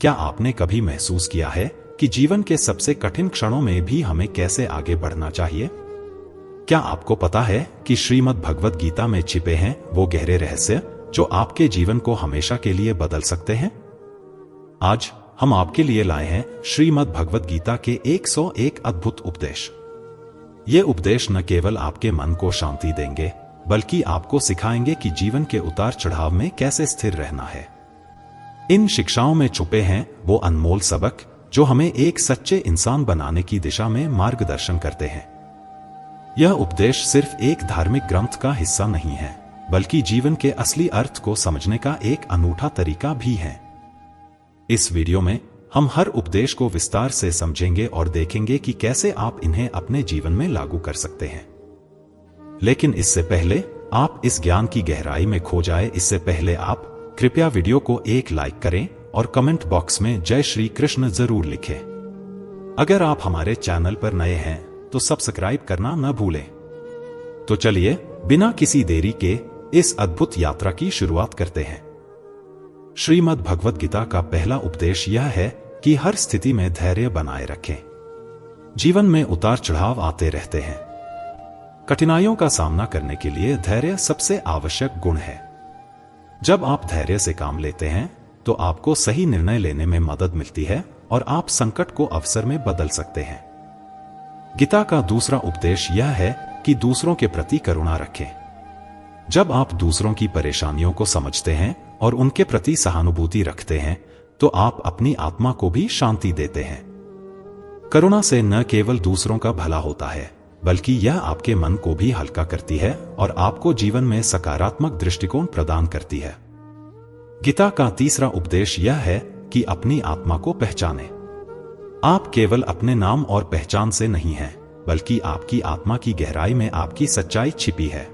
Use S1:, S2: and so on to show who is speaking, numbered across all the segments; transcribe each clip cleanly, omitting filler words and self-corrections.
S1: क्या आपने कभी महसूस किया है कि जीवन के सबसे कठिन क्षणों में भी हमें कैसे आगे बढ़ना चाहिए? क्या आपको पता है कि श्रीमद् भगवत गीता में छिपे हैं वो गहरे रहस्य जो आपके जीवन को हमेशा के लिए बदल सकते हैं? आज हम आपके लिए लाए हैं श्रीमद् भगवत गीता के 101 अद्भुत उपदेश। ये उपदेश न केवल आपके मन को शांति देंगे, बल्कि आपको सिखाएंगे कि जीवन के उतार चढ़ाव में कैसे स्थिर रहना है। इन शिक्षाओं में छुपे हैं वो अनमोल सबक जो हमें एक सच्चे इंसान बनाने की दिशा में मार्गदर्शन करते हैं। यह उपदेश सिर्फ एक धार्मिक ग्रंथ का हिस्सा नहीं है, बल्कि जीवन के असली अर्थ को समझने का एक अनूठा तरीका भी है। इस वीडियो में हम हर उपदेश को विस्तार से समझेंगे और देखेंगे कि कैसे आप इन्हें अपने जीवन में लागू कर सकते हैं। लेकिन इससे पहले आप इस ज्ञान की गहराई में खो जाए, इससे पहले आप कृपया वीडियो को एक लाइक करें और कमेंट बॉक्स में जय श्री कृष्ण जरूर लिखें। अगर आप हमारे चैनल पर नए हैं तो सब्सक्राइब करना न भूलें। तो चलिए बिना किसी देरी के इस अद्भुत यात्रा की शुरुआत करते हैं। श्रीमद् भगवत गीता का पहला उपदेश यह है कि हर स्थिति में धैर्य बनाए रखें। जीवन में उतार चढ़ाव आते रहते हैं। कठिनाइयों का सामना करने के लिए धैर्य सबसे आवश्यक गुण है। जब आप धैर्य से काम लेते हैं तो आपको सही निर्णय लेने में मदद मिलती है और आप संकट को अवसर में बदल सकते हैं। गीता का दूसरा उपदेश यह है कि दूसरों के प्रति करुणा रखें। जब आप दूसरों की परेशानियों को समझते हैं और उनके प्रति सहानुभूति रखते हैं तो आप अपनी आत्मा को भी शांति देते हैं। करुणा से न केवल दूसरों का भला होता है, बल्कि यह आपके मन को भी हल्का करती है और आपको जीवन में सकारात्मक दृष्टिकोण प्रदान करती है। गीता का तीसरा उपदेश यह है कि अपनी आत्मा को पहचानें। आप केवल अपने नाम और पहचान से नहीं हैं, बल्कि आपकी आत्मा की गहराई में आपकी सच्चाई छिपी है।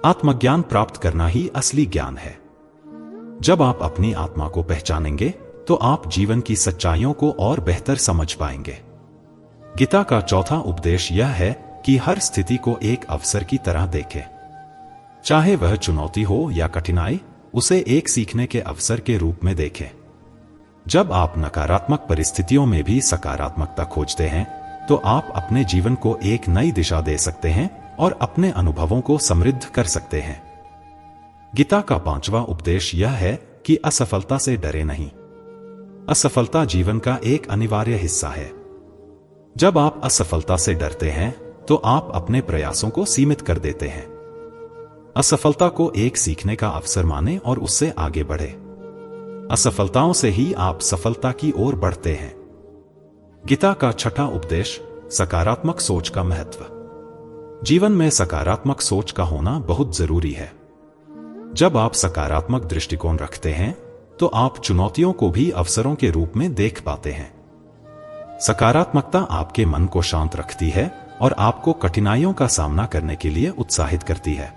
S1: आत्मज्ञान प्राप्त करना ही असली ज्ञान है। जब आप अपनी आत्मा को पहचानेंगे तो आप जीवन की सच्चाइयों को और बेहतर समझ पाएंगे। गीता का चौथा उपदेश यह है कि हर स्थिति को एक अवसर की तरह देखें। चाहे वह चुनौती हो या कठिनाई, उसे एक सीखने के अवसर के रूप में देखें। जब आप नकारात्मक परिस्थितियों में भी सकारात्मकता खोजते हैं तो आप अपने जीवन को एक नई दिशा दे सकते हैं और अपने अनुभवों को समृद्ध कर सकते हैं। गीता का पांचवा उपदेश यह है कि असफलता से डरे नहीं। असफलता जीवन का एक अनिवार्य हिस्सा है। जब आप असफलता से डरते हैं तो आप अपने प्रयासों को सीमित कर देते हैं। असफलता को एक सीखने का अवसर माने और उससे आगे बढ़े। असफलताओं से ही आप सफलता की ओर बढ़ते हैं। गीता का छठा उपदेश सकारात्मक सोच का महत्व। जीवन में सकारात्मक सोच का होना बहुत जरूरी है। जब आप सकारात्मक दृष्टिकोण रखते हैं तो आप चुनौतियों को भी अवसरों के रूप में देख पाते हैं। सकारात्मकता आपके मन को शांत रखती है और आपको कठिनाइयों का सामना करने के लिए उत्साहित करती है।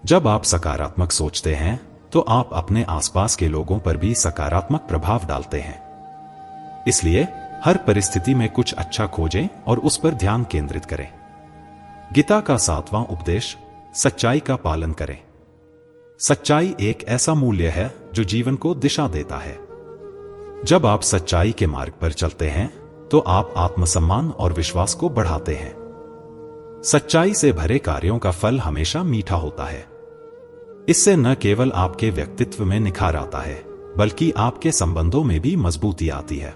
S1: जब आप सकारात्मक सोचते हैं तो आप अपने आसपास के लोगों पर भी सकारात्मक प्रभाव डालते हैं। इसलिए हर परिस्थिति में कुछ अच्छा खोजें और उस पर ध्यान केंद्रित करें। गीता का सातवां उपदेश सच्चाई का पालन करें। सच्चाई एक ऐसा मूल्य है जो जीवन को दिशा देता है। जब आप सच्चाई के मार्ग पर चलते हैं तो आप आत्मसम्मान और विश्वास को बढ़ाते हैं। सच्चाई से भरे कार्यों का फल हमेशा मीठा होता है। इससे न केवल आपके व्यक्तित्व में निखार आता है, बल्कि आपके संबंधों में भी मजबूती आती है।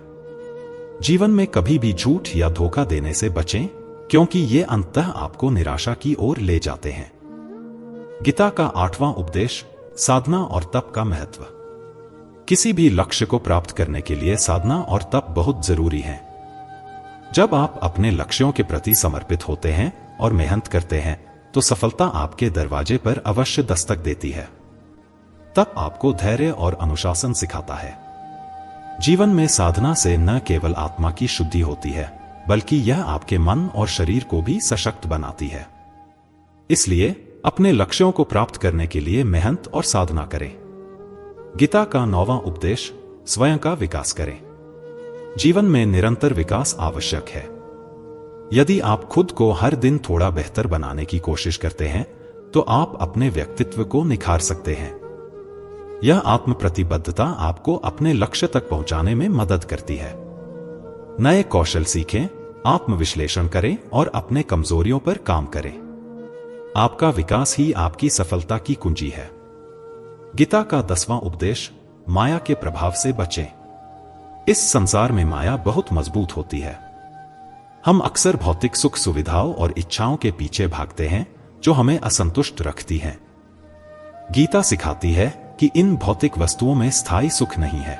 S1: जीवन में कभी भी झूठ या धोखा देने से बचें, क्योंकि ये अंततः आपको निराशा की ओर ले जाते हैं। गीता का आठवां उपदेश साधना और तप का महत्व। किसी भी लक्ष्य को प्राप्त करने के लिए साधना और तप बहुत जरूरी है। जब आप अपने लक्ष्यों के प्रति समर्पित होते हैं और मेहनत करते हैं तो सफलता आपके दरवाजे पर अवश्य दस्तक देती है। तप आपको धैर्य और अनुशासन सिखाता है। जीवन में साधना से न केवल आत्मा की शुद्धि होती है, बल्कि यह आपके मन और शरीर को भी सशक्त बनाती है। इसलिए अपने लक्ष्यों को प्राप्त करने के लिए मेहनत और साधना करें। गीता का नौवां उपदेश स्वयं का विकास करें। जीवन में निरंतर विकास आवश्यक है। यदि आप खुद को हर दिन थोड़ा बेहतर बनाने की कोशिश करते हैं तो आप अपने व्यक्तित्व को निखार सकते हैं। यह आत्म प्रतिबद्धता आपको अपने लक्ष्य तक पहुंचाने में मदद करती है। नए कौशल सीखें, आत्मविश्लेषण करें और अपने कमजोरियों पर काम करें। आपका विकास ही आपकी सफलता की कुंजी है। गीता का 10वां उपदेश, माया के प्रभाव से बचें। इस संसार में माया बहुत मजबूत होती है। हम अक्सर भौतिक सुख सुविधाओं और इच्छाओं के पीछे भागते हैं जो हमें असंतुष्ट रखती हैं। गीता सिखाती है कि इन भौतिक वस्तुओं में स्थायी सुख नहीं है।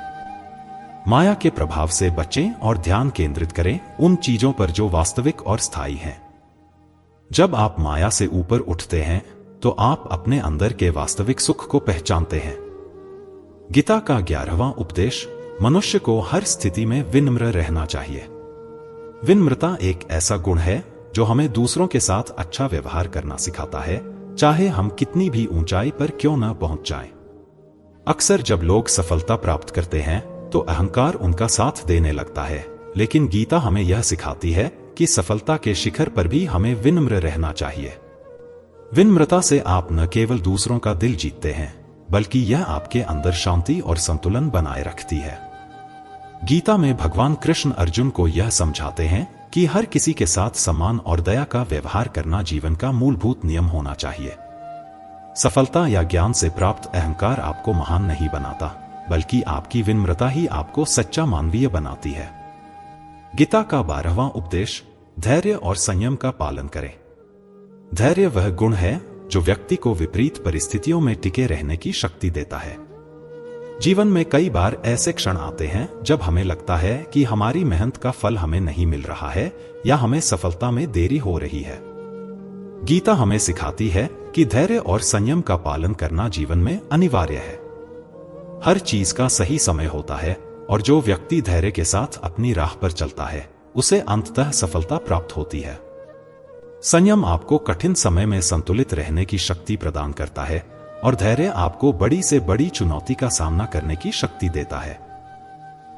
S1: माया के प्रभाव से बचें और ध्यान केंद्रित करें उन चीजों पर जो वास्तविक और स्थायी हैं। जब आप माया से ऊपर उठते हैं तो आप अपने अंदर के वास्तविक सुख को पहचानते हैं। गीता का 11वां उपदेश, मनुष्य को हर स्थिति में विनम्र रहना चाहिए। विनम्रता एक ऐसा गुण है जो हमें दूसरों के साथ अच्छा व्यवहार करना सिखाता है, चाहे हम कितनी भी ऊंचाई पर क्यों न पहुंच जाएं। अक्सर जब लोग सफलता प्राप्त करते हैं तो अहंकार उनका साथ देने लगता है, लेकिन गीता हमें यह सिखाती है कि सफलता के शिखर पर भी हमें विनम्र रहना चाहिए। विनम्रता से आप न केवल दूसरों का दिल जीतते हैं, बल्कि यह आपके अंदर शांति और संतुलन बनाए रखती है। गीता में भगवान कृष्ण अर्जुन को यह समझाते हैं कि हर किसी के साथ सम्मान और दया का व्यवहार करना जीवन का मूलभूत नियम होना चाहिए। सफलता या ज्ञान से प्राप्त अहंकार आपको महान नहीं बनाता, बल्कि आपकी विनम्रता ही आपको सच्चा मानवीय बनाती है। गीता का 12वां उपदेश, धैर्य और संयम का पालन करें। धैर्य वह गुण है जो व्यक्ति को विपरीत परिस्थितियों में टिके रहने की शक्ति देता है। जीवन में कई बार ऐसे क्षण आते हैं जब हमें लगता है कि हमारी मेहनत का फल हमें नहीं मिल रहा है या हमें सफलता में देरी हो रही है। गीता हमें सिखाती है कि धैर्य और संयम का पालन करना जीवन में अनिवार्य है। हर चीज का सही समय होता है और जो व्यक्ति धैर्य के साथ अपनी राह पर चलता है उसे अंततः सफलता प्राप्त होती है। संयम आपको कठिन समय में संतुलित रहने की शक्ति प्रदान करता है और धैर्य आपको बड़ी से बड़ी चुनौती का सामना करने की शक्ति देता है।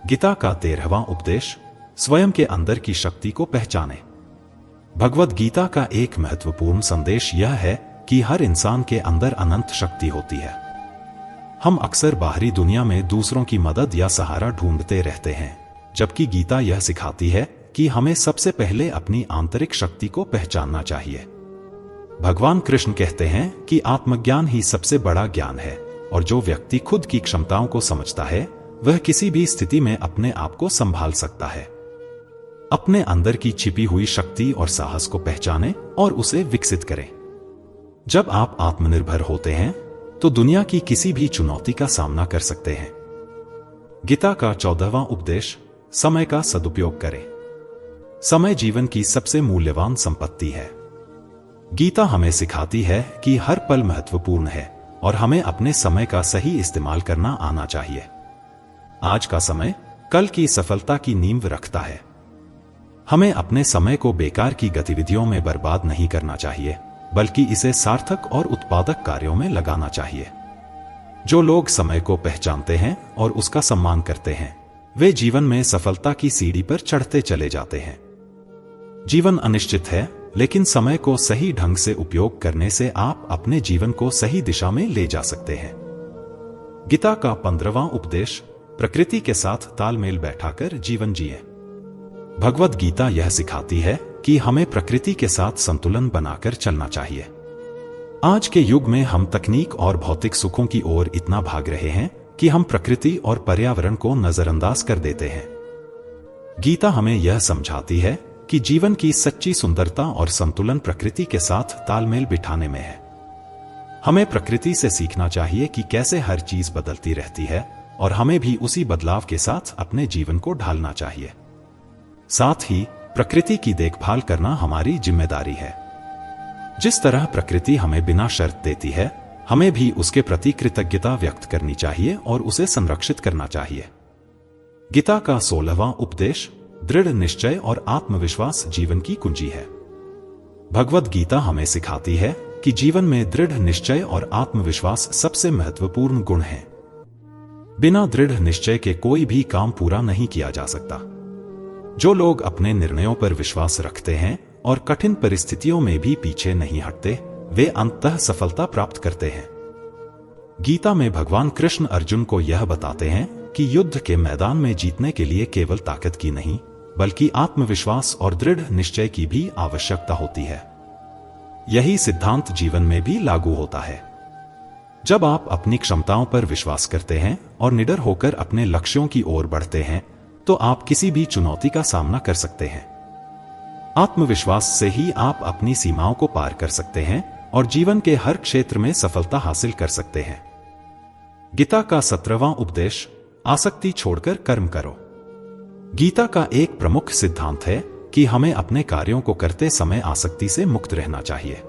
S1: गीता का 13वां उपदेश, स्वयं के अंदर की शक्ति को पहचानें। भगवद गीता का एक महत्वपूर्ण संदेश यह है कि हर इंसान के अंदर अनंत शक्ति होती है। हम अक्सर बाहरी दुनिया में दूसरों की मदद या सहारा ढूंढते रहते हैं, जबकि गीता यह सिखाती है कि हमें सबसे पहले अपनी आंतरिक शक्ति को पहचानना चाहिए। भगवान कृष्ण कहते हैं कि आत्मज्ञान ही सबसे बड़ा ज्ञान है और जो व्यक्ति खुद की क्षमताओं को समझता है वह किसी भी स्थिति में अपने आप को संभाल सकता है। अपने अंदर की छिपी हुई शक्ति और साहस को पहचानें और उसे विकसित करें। जब आप आत्मनिर्भर होते हैं तो दुनिया की किसी भी चुनौती का सामना कर सकते हैं। गीता का 14वां उपदेश, समय का सदुपयोग करें। समय जीवन की सबसे मूल्यवान संपत्ति है। गीता हमें सिखाती है कि हर पल महत्वपूर्ण है और हमें अपने समय का सही इस्तेमाल करना आना चाहिए। आज का समय कल की सफलता की नींव रखता है। हमें अपने समय को बेकार की गतिविधियों में बर्बाद नहीं करना चाहिए, बल्कि इसे सार्थक और उत्पादक कार्यों में लगाना चाहिए। जो लोग समय को पहचानते हैं और उसका सम्मान करते हैं, वे जीवन में सफलता की सीढ़ी पर चढ़ते चले जाते हैं। जीवन अनिश्चित है, लेकिन समय को सही ढंग से उपयोग करने से आप अपने जीवन को सही दिशा में ले जा सकते हैं। गीता का 15वां उपदेश, प्रकृति के साथ तालमेल बैठाकर जीवन जिए। भगवद गीता यह सिखाती है कि हमें प्रकृति के साथ संतुलन बनाकर चलना चाहिए। आज के युग में हम तकनीक और भौतिक सुखों की ओर इतना भाग रहे हैं कि हम प्रकृति और पर्यावरण को नजरअंदाज कर देते हैं। गीता हमें यह समझाती है कि जीवन की सच्ची सुंदरता और संतुलन प्रकृति के साथ तालमेल बिठाने में है। हमें प्रकृति से सीखना चाहिए कि कैसे हर चीज बदलती रहती है और हमें भी उसी बदलाव के साथ अपने जीवन को ढालना चाहिए। साथ ही प्रकृति की देखभाल करना हमारी जिम्मेदारी है। जिस तरह प्रकृति हमें बिना शर्त देती है, हमें भी उसके प्रति कृतज्ञता व्यक्त करनी चाहिए और उसे संरक्षित करना चाहिए। गीता का 16वां उपदेश, दृढ़ निश्चय और आत्मविश्वास जीवन की कुंजी है। भगवद गीता हमें सिखाती है कि जीवन में दृढ़ निश्चय और आत्मविश्वास सबसे महत्वपूर्ण गुण हैं। बिना दृढ़ निश्चय के कोई भी काम पूरा नहीं किया जा सकता। जो लोग अपने निर्णयों पर विश्वास रखते हैं और कठिन परिस्थितियों में भी पीछे नहीं हटते, वे अंततः सफलता प्राप्त करते हैं। गीता में भगवान कृष्ण अर्जुन को यह बताते हैं कि युद्ध के मैदान में जीतने के लिए केवल ताकत की नहीं, बल्कि आत्मविश्वास और दृढ़ निश्चय की भी आवश्यकता होती है। यही सिद्धांत जीवन में भी लागू होता है। जब आप अपनी क्षमताओं पर विश्वास करते हैं और निडर होकर अपने लक्ष्यों की ओर बढ़ते हैं, तो आप किसी भी चुनौती का सामना कर सकते हैं। आत्मविश्वास से ही आप अपनी सीमाओं को पार कर सकते हैं और जीवन के हर क्षेत्र में सफलता हासिल कर सकते हैं। गीता का 17वां उपदेश, आसक्ति छोड़कर कर्म करो। गीता का एक प्रमुख सिद्धांत है कि हमें अपने कार्यों को करते समय आसक्ति से मुक्त रहना चाहिए।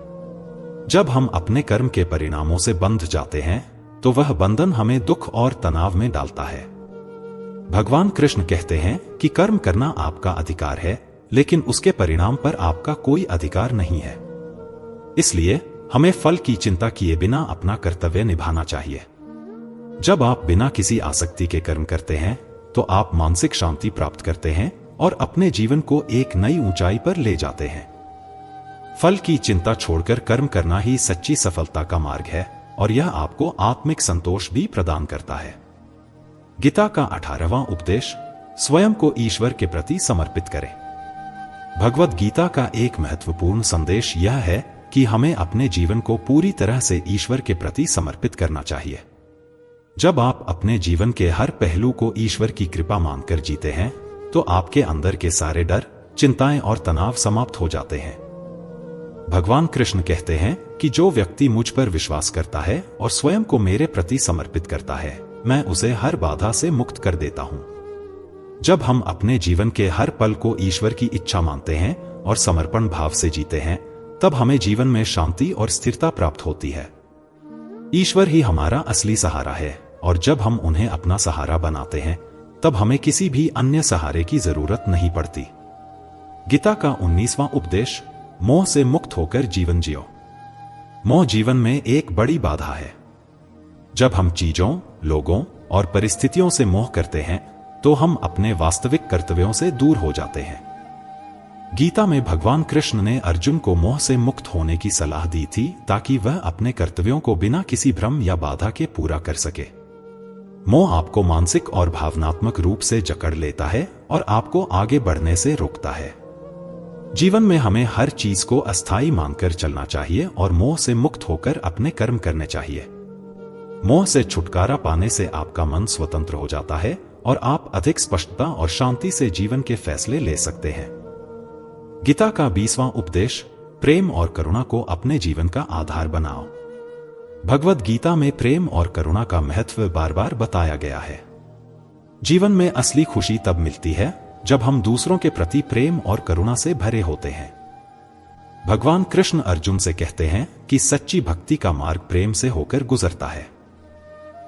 S1: जब हम अपने कर्म के परिणामों से बंध जाते हैं, तो वह बंधन हमें दुख और तनाव में डालता है। भगवान कृष्ण कहते हैं कि कर्म करना आपका अधिकार है, लेकिन उसके परिणाम पर आपका कोई अधिकार नहीं है। इसलिए हमें फल की चिंता किए बिना अपना कर्तव्य निभाना चाहिए। जब आप बिना किसी आसक्ति के कर्म करते हैं, तो आप मानसिक शांति प्राप्त करते हैं और अपने जीवन को एक नई ऊंचाई पर ले जाते हैं। फल की चिंता छोड़कर कर्म करना ही सच्ची सफलता का मार्ग है और यह आपको आत्मिक संतोष भी प्रदान करता है। गीता का 18वां उपदेश, स्वयं को ईश्वर के प्रति समर्पित करें। भगवद गीता का एक महत्वपूर्ण संदेश यह है कि हमें अपने जीवन को पूरी तरह से ईश्वर के प्रति समर्पित करना चाहिए। जब आप अपने जीवन के हर पहलू को ईश्वर की कृपा मानकर जीते हैं, तो आपके अंदर के सारे डर, चिंताएं और तनाव समाप्त हो जाते हैं। भगवान कृष्ण कहते हैं कि जो व्यक्ति मुझ पर विश्वास करता है और स्वयं को मेरे प्रति समर्पित करता है, मैं उसे हर बाधा से मुक्त कर देता हूं। जब हम अपने जीवन के हर पल को ईश्वर की इच्छा मानते हैं और समर्पण भाव से जीते हैं, तब हमें जीवन में शांति और स्थिरता प्राप्त होती है। ईश्वर ही हमारा असली सहारा है और जब हम उन्हें अपना सहारा बनाते हैं, तब हमें किसी भी अन्य सहारे की जरूरत नहीं पड़ती। गीता का 19वां उपदेश, मोह से मुक्त होकर जीवन जियो। मोह जीवन में एक बड़ी बाधा है। जब हम चीजों, लोगों और परिस्थितियों से मोह करते हैं, तो हम अपने वास्तविक कर्तव्यों से दूर हो जाते हैं। गीता में भगवान कृष्ण ने अर्जुन को मोह से मुक्त होने की सलाह दी थी, ताकि वह अपने कर्तव्यों को बिना किसी भ्रम या बाधा के पूरा कर सके। मोह आपको मानसिक और भावनात्मक रूप से जकड़ लेता है और आपको आगे बढ़ने से रोकता है। जीवन में हमें हर चीज को अस्थायी मानकर चलना चाहिए और मोह से मुक्त होकर अपने कर्म करने चाहिए। मोह से छुटकारा पाने से आपका मन स्वतंत्र हो जाता है और आप अधिक स्पष्टता और शांति से जीवन के फैसले ले सकते हैं। गीता का 20वां उपदेश, प्रेम और करुणा को अपने जीवन का आधार बनाओ। भगवद गीता में प्रेम और करुणा का महत्व बार बार बताया गया है। जीवन में असली खुशी तब मिलती है जब हम दूसरों के प्रति प्रेम और करुणा से भरे होते हैं। भगवान कृष्ण अर्जुन से कहते हैं कि सच्ची भक्ति का मार्ग प्रेम से होकर गुजरता है।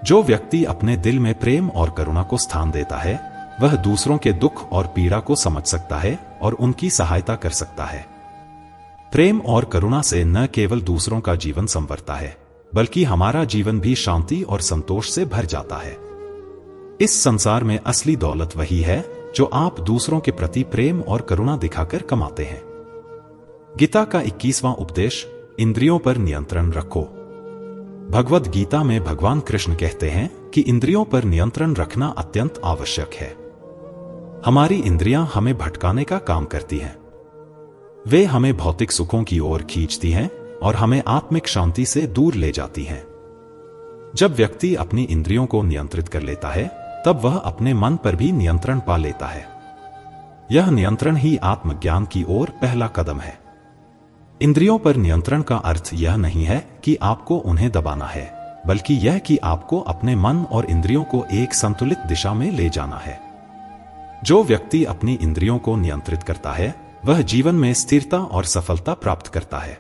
S1: जो व्यक्ति अपने दिल में प्रेम और करुणा को स्थान देता है, वह दूसरों के दुख और पीड़ा को समझ सकता है और उनकी सहायता कर सकता है। प्रेम और करुणा से न केवल दूसरों का जीवन संवरता है, बल्कि हमारा जीवन भी शांति और संतोष से भर जाता है। इस संसार में असली दौलत वही है जो आप दूसरों के प्रति प्रेम और करुणा दिखाकर कमाते हैं। गीता का 21वां उपदेश, इंद्रियों पर नियंत्रण रखो। भगवद गीता में भगवान कृष्ण कहते हैं कि इंद्रियों पर नियंत्रण रखना अत्यंत आवश्यक है। हमारी इंद्रियां हमें भटकाने का काम करती हैं। वे हमें भौतिक सुखों की ओर खींचती हैं और हमें आत्मिक शांति से दूर ले जाती हैं। जब व्यक्ति अपनी इंद्रियों को नियंत्रित कर लेता है, तब वह अपने मन पर भी नियंत्रण पा लेता है। यह नियंत्रण ही आत्मज्ञान की ओर पहला कदम है। इंद्रियों पर नियंत्रण का अर्थ यह नहीं है कि आपको उन्हें दबाना है, बल्कि यह कि आपको अपने मन और इंद्रियों को एक संतुलित दिशा में ले जाना है। जो व्यक्ति अपनी इंद्रियों को नियंत्रित करता है, वह जीवन में स्थिरता और सफलता प्राप्त करता है।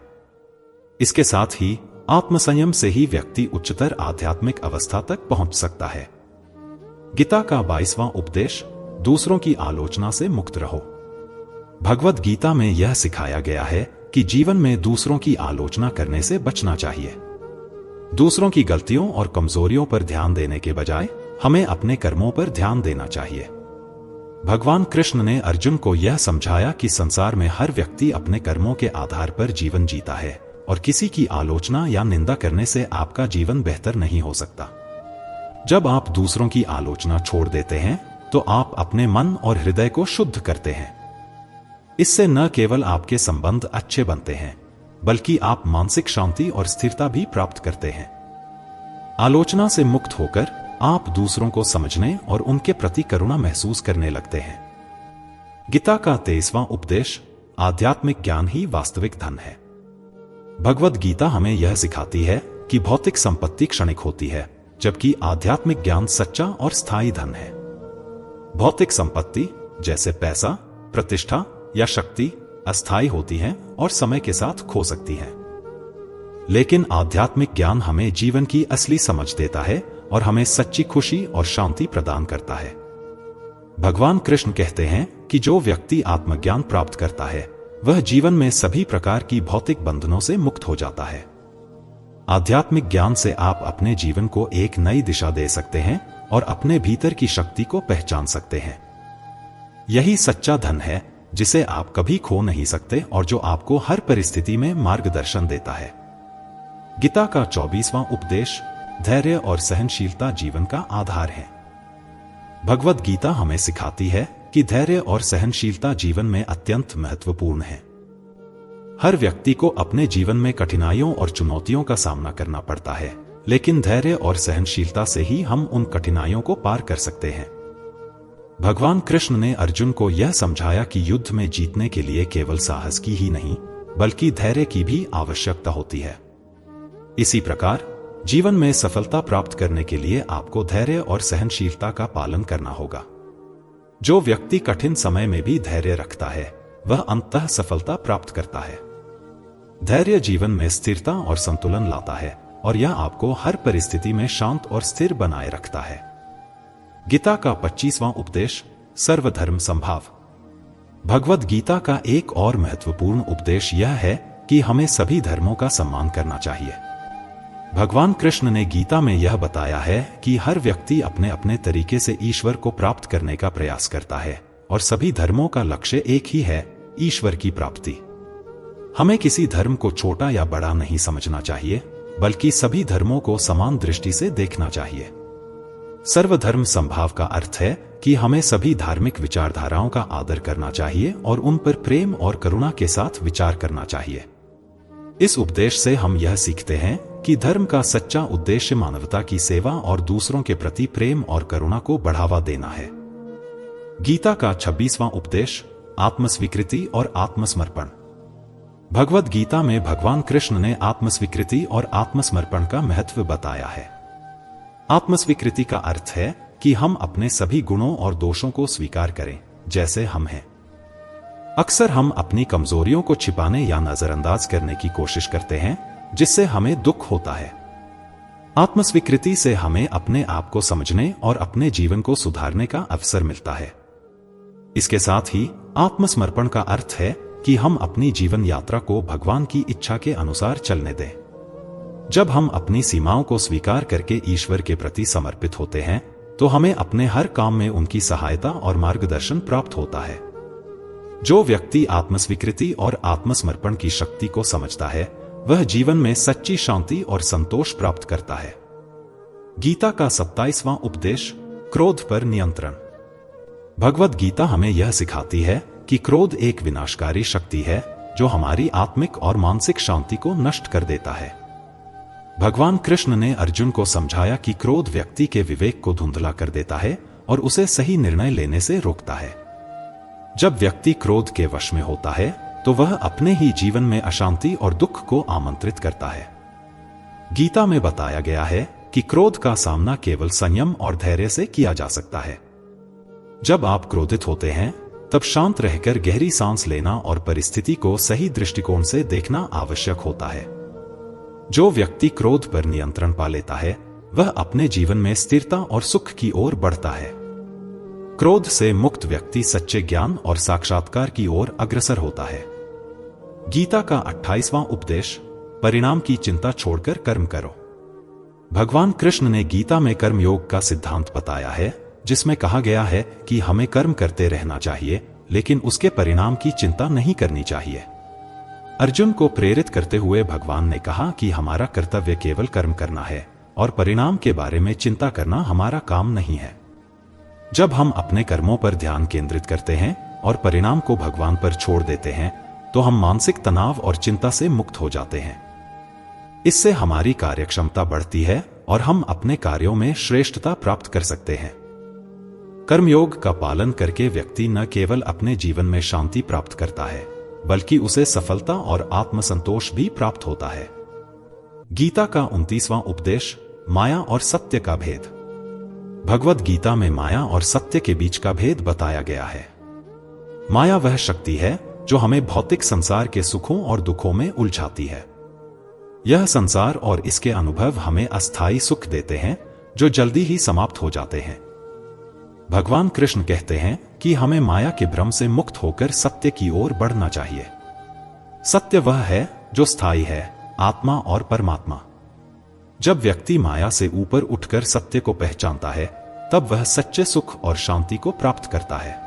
S1: इसके साथ ही आत्मसंयम से ही व्यक्ति उच्चतर आध्यात्मिक अवस्था तक पहुंच सकता है। गीता का 22वां उपदेश, दूसरों की आलोचना से मुक्त रहो। भगवद गीता में यह सिखाया गया है कि जीवन में दूसरों की आलोचना करने से बचना चाहिए। दूसरों की गलतियों और कमजोरियों पर ध्यान देने के बजाय हमें अपने कर्मों पर ध्यान देना चाहिए। भगवान कृष्ण ने अर्जुन को यह समझाया कि संसार में हर व्यक्ति अपने कर्मों के आधार पर जीवन जीता है और किसी की आलोचना या निंदा करने से आपका जीवन बेहतर नहीं हो सकता। जब आप दूसरों की आलोचना छोड़ देते हैं तो आप अपने मन और हृदय को शुद्ध करते हैं। इससे न केवल आपके संबंध अच्छे बनते हैं, बल्कि आप मानसिक शांति और स्थिरता भी प्राप्त करते हैं। आलोचना से मुक्त होकर आप दूसरों को समझने और उनके प्रति करुणा महसूस करने लगते हैं। गीता का 23वां उपदेश, आध्यात्मिक ज्ञान ही वास्तविक धन है। भगवद गीता हमें यह सिखाती है कि भौतिक संपत्ति क्षणिक होती है, जबकि आध्यात्मिक ज्ञान सच्चा और स्थायी धन है। भौतिक संपत्ति जैसे पैसा, प्रतिष्ठा या शक्ति अस्थायी होती हैं और समय के साथ खो सकती हैं। लेकिन आध्यात्मिक ज्ञान हमें जीवन की असली समझ देता है और हमें सच्ची खुशी और शांति प्रदान करता है। भगवान कृष्ण कहते हैं कि जो व्यक्ति आत्मज्ञान प्राप्त करता है वह जीवन में सभी प्रकार की भौतिक बंधनों से मुक्त हो जाता है। आध्यात्मिक ज्ञान से आप अपने जीवन को एक नई दिशा दे सकते हैं और अपने भीतर की शक्ति को पहचान सकते हैं। यही सच्चा धन है जिसे आप कभी खो नहीं सकते और जो आपको हर परिस्थिति में मार्गदर्शन देता है। गीता का 24वां उपदेश, धैर्य और सहनशीलता जीवन का आधार है। भगवद गीता हमें सिखाती है कि धैर्य और सहनशीलता जीवन में अत्यंत महत्वपूर्ण है। हर व्यक्ति को अपने जीवन में कठिनाइयों और चुनौतियों का सामना करना पड़ता है, लेकिन धैर्य और सहनशीलता से ही हम उन कठिनाइयों को पार कर सकते हैं। भगवान कृष्ण ने अर्जुन को यह समझाया कि युद्ध में जीतने के लिए केवल साहस की ही नहीं, बल्कि धैर्य की भी आवश्यकता होती है। इसी प्रकार जीवन में सफलता प्राप्त करने के लिए आपको धैर्य और सहनशीलता का पालन करना होगा। जो व्यक्ति कठिन समय में भी धैर्य रखता है वह अंततः सफलता प्राप्त करता है। धैर्य जीवन में स्थिरता और संतुलन लाता है और यह आपको हर परिस्थिति में शांत और स्थिर बनाए रखता है। गीता का 25वां उपदेश, सर्वधर्म समभाव। भगवद गीता का एक और महत्वपूर्ण उपदेश यह है कि हमें सभी धर्मों का सम्मान करना चाहिए। भगवान कृष्ण ने गीता में यह बताया है कि हर व्यक्ति अपने अपने तरीके से ईश्वर को प्राप्त करने का प्रयास करता है और सभी धर्मों का लक्ष्य एक ही है, ईश्वर की प्राप्ति। हमें किसी धर्म को छोटा या बड़ा नहीं समझना चाहिए, बल्कि सभी धर्मों को समान दृष्टि से देखना चाहिए। सर्वधर्म समभाव का अर्थ है कि हमें सभी धार्मिक विचारधाराओं का आदर करना चाहिए और उन पर प्रेम और करुणा के साथ विचार करना चाहिए। इस उपदेश से हम यह सीखते हैं कि धर्म का सच्चा उद्देश्य मानवता की सेवा और दूसरों के प्रति प्रेम और करुणा को बढ़ावा देना है। गीता का 26वां उपदेश, आत्मस्वीकृति और आत्मसमर्पण। भगवद गीता में भगवान कृष्ण ने आत्मस्वीकृति और आत्मसमर्पण का महत्व बताया है। आत्मस्वीकृति का अर्थ है कि हम अपने सभी गुणों और दोषों को स्वीकार करें जैसे हम हैं। अक्सर हम अपनी कमजोरियों को छिपाने या नजरअंदाज करने की कोशिश करते हैं, जिससे हमें दुख होता है। आत्मस्वीकृति से हमें अपने आप को समझने और अपने जीवन को सुधारने का अवसर मिलता है। इसके साथ ही आत्मसमर्पण का अर्थ है कि हम अपनी जीवन यात्रा को भगवान की इच्छा के अनुसार चलने दें। जब हम अपनी सीमाओं को स्वीकार करके ईश्वर के प्रति समर्पित होते हैं, तो हमें अपने हर काम में उनकी सहायता और मार्गदर्शन प्राप्त होता है। जो व्यक्ति आत्मस्वीकृति और आत्मसमर्पण की शक्ति को समझता है, वह जीवन में सच्ची शांति और संतोष प्राप्त करता है। गीता का 27वां उपदेश, क्रोध पर नियंत्रण। भगवद गीता हमें यह सिखाती है कि क्रोध एक विनाशकारी शक्ति है जो हमारी आत्मिक और मानसिक शांति को नष्ट कर देता है। भगवान कृष्ण ने अर्जुन को समझाया कि क्रोध व्यक्ति के विवेक को धुंधला कर देता है और उसे सही निर्णय लेने से रोकता है। जब व्यक्ति क्रोध के वश में होता है तो वह अपने ही जीवन में अशांति और दुख को आमंत्रित करता है। गीता में बताया गया है कि क्रोध का सामना केवल संयम और धैर्य से किया जा सकता है। जब आप क्रोधित होते हैं तब शांत रहकर गहरी सांस लेना और परिस्थिति को सही दृष्टिकोण से देखना आवश्यक होता है। जो व्यक्ति क्रोध पर नियंत्रण पा लेता है वह अपने जीवन में स्थिरता और सुख की ओर बढ़ता है। क्रोध से मुक्त व्यक्ति सच्चे ज्ञान और साक्षात्कार की ओर अग्रसर होता है। गीता का 28वां उपदेश, परिणाम की चिंता छोड़कर कर्म करो। भगवान कृष्ण ने गीता में कर्म योग का सिद्धांत बताया है, जिसमें कहा गया है कि हमें कर्म करते रहना चाहिए, लेकिन उसके परिणाम की चिंता नहीं करनी चाहिए। अर्जुन को प्रेरित करते हुए भगवान ने कहा कि हमारा कर्तव्य केवल कर्म करना है और परिणाम के बारे में चिंता करना हमारा काम नहीं है। जब हम अपने कर्मों पर ध्यान केंद्रित करते हैं और परिणाम को भगवान पर छोड़ देते हैं तो हम मानसिक तनाव और चिंता से मुक्त हो जाते हैं। इससे हमारी कार्यक्षमता बढ़ती है और हम अपने कार्यों में श्रेष्ठता प्राप्त कर सकते हैं। कर्मयोग का पालन करके व्यक्ति न केवल अपने जीवन में शांति प्राप्त करता है बल्कि उसे सफलता और आत्मसंतोष भी प्राप्त होता है। गीता का 29वां उपदेश, माया और सत्य का भेद। भगवद गीता में माया और सत्य के बीच का भेद बताया गया है। माया वह शक्ति है जो हमें भौतिक संसार के सुखों और दुखों में उलझाती है। यह संसार और इसके अनुभव हमें अस्थायी सुख देते हैं जो जल्दी ही समाप्त हो जाते हैं। भगवान कृष्ण कहते हैं कि हमें माया के भ्रम से मुक्त होकर सत्य की ओर बढ़ना चाहिए। सत्य वह है जो स्थायी है, आत्मा और परमात्मा। जब व्यक्ति माया से ऊपर उठकर सत्य को पहचानता है तब वह सच्चे सुख और शांति को प्राप्त करता है।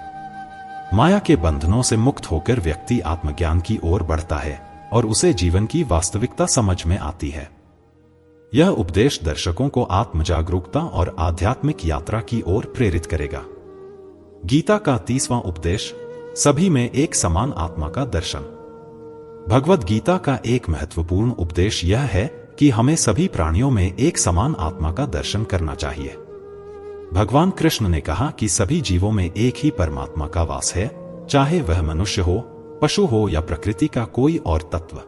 S1: माया के बंधनों से मुक्त होकर व्यक्ति आत्मज्ञान की ओर बढ़ता है और उसे जीवन की वास्तविकता समझ में आती है। यह उपदेश दर्शकों को आत्मजागरूकता और आध्यात्मिक यात्रा की ओर प्रेरित करेगा। गीता का 30वां उपदेश, सभी में एक समान आत्मा का दर्शन। भगवद गीता का एक महत्वपूर्ण उपदेश यह है कि हमें सभी प्राणियों में एक समान आत्मा का दर्शन करना चाहिए। भगवान कृष्ण ने कहा कि सभी जीवों में एक ही परमात्मा का वास है, चाहे वह मनुष्य हो, पशु हो या प्रकृति का कोई और तत्व।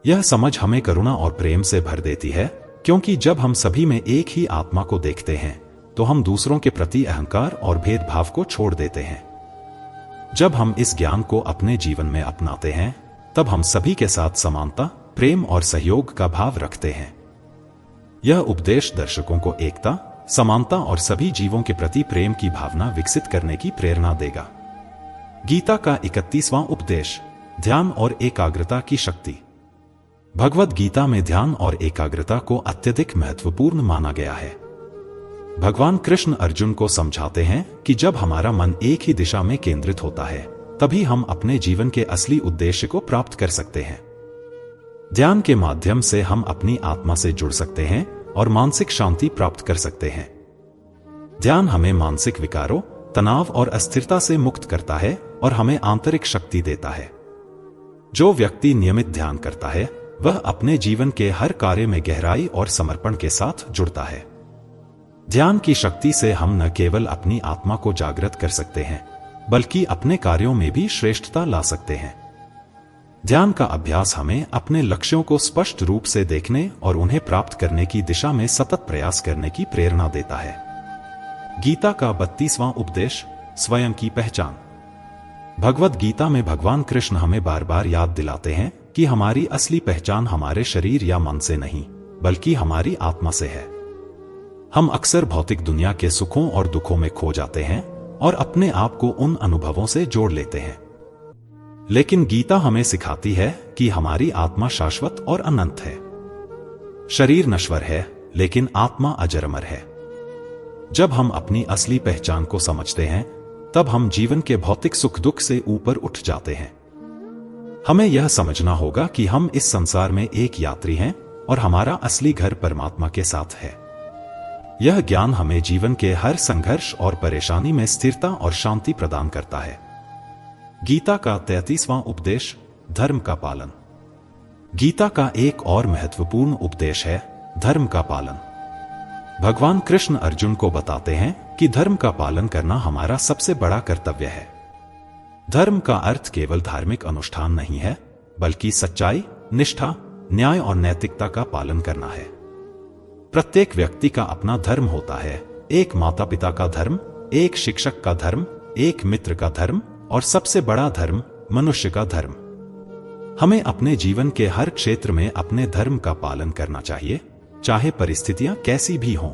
S1: यह समझ हमें करुणा और प्रेम से भर देती है, क्योंकि जब हम सभी में एक ही आत्मा को देखते हैं तो हम दूसरों के प्रति अहंकार और भेदभाव को छोड़ देते हैं। जब हम इस ज्ञान को अपने जीवन में अपनाते हैं तब हम सभी के साथ समानता, प्रेम और सहयोग का भाव रखते हैं। यह उपदेश दर्शकों को एकता, समानता और सभी जीवों के प्रति प्रेम की भावना विकसित करने की प्रेरणा देगा। गीता का 31वां उपदेश, ध्यान और एकाग्रता की शक्ति। भगवद गीता में ध्यान और एकाग्रता को अत्यधिक महत्वपूर्ण माना गया है। भगवान कृष्ण अर्जुन को समझाते हैं कि जब हमारा मन एक ही दिशा में केंद्रित होता है तभी हम अपने जीवन के असली उद्देश्य को प्राप्त कर सकते हैं। ध्यान के माध्यम से हम अपनी आत्मा से जुड़ सकते हैं और मानसिक शांति प्राप्त कर सकते हैं। ध्यान हमें मानसिक विकारों, तनाव और अस्थिरता से मुक्त करता है और हमें आंतरिक शक्ति देता है। जो व्यक्ति नियमित ध्यान करता है वह अपने जीवन के हर कार्य में गहराई और समर्पण के साथ जुड़ता है। ध्यान की शक्ति से हम न केवल अपनी आत्मा को जागृत कर सकते हैं बल्कि अपने कार्यों में भी श्रेष्ठता ला सकते हैं। ध्यान का अभ्यास हमें अपने लक्ष्यों को स्पष्ट रूप से देखने और उन्हें प्राप्त करने की दिशा में सतत प्रयास करने की प्रेरणा देता है। गीता का 32वां उपदेश, स्वयं की पहचान। भगवद गीता में भगवान कृष्ण हमें बार बार याद दिलाते हैं कि हमारी असली पहचान हमारे शरीर या मन से नहीं बल्कि हमारी आत्मा से है। हम अक्सर भौतिक दुनिया के सुखों और दुखों में खो जाते हैं और अपने आप को उन अनुभवों से जोड़ लेते हैं। लेकिन गीता हमें सिखाती है कि हमारी आत्मा शाश्वत और अनंत है। शरीर नश्वर है लेकिन आत्मा अजर-अमर है। जब हम अपनी असली पहचान को समझते हैं तब हम जीवन के भौतिक सुख दुख से ऊपर उठ जाते हैं। हमें यह समझना होगा कि हम इस संसार में एक यात्री हैं और हमारा असली घर परमात्मा के साथ है। यह ज्ञान हमें जीवन के हर संघर्ष और परेशानी में स्थिरता और शांति प्रदान करता है। गीता का 33वां उपदेश, धर्म का पालन। गीता का एक और महत्वपूर्ण उपदेश है धर्म का पालन। भगवान कृष्ण अर्जुन को बताते हैं कि धर्म का पालन करना हमारा सबसे बड़ा कर्तव्य है। धर्म का अर्थ केवल धार्मिक अनुष्ठान नहीं है बल्कि सच्चाई, निष्ठा, न्याय और नैतिकता का पालन करना है। प्रत्येक व्यक्ति का अपना धर्म होता है। एक माता पिता का धर्म, एक शिक्षक का धर्म, एक मित्र का धर्म और सबसे बड़ा धर्म मनुष्य का धर्म। हमें अपने जीवन के हर क्षेत्र में अपने धर्म का पालन करना चाहिए, चाहे परिस्थितियां कैसी भी हों।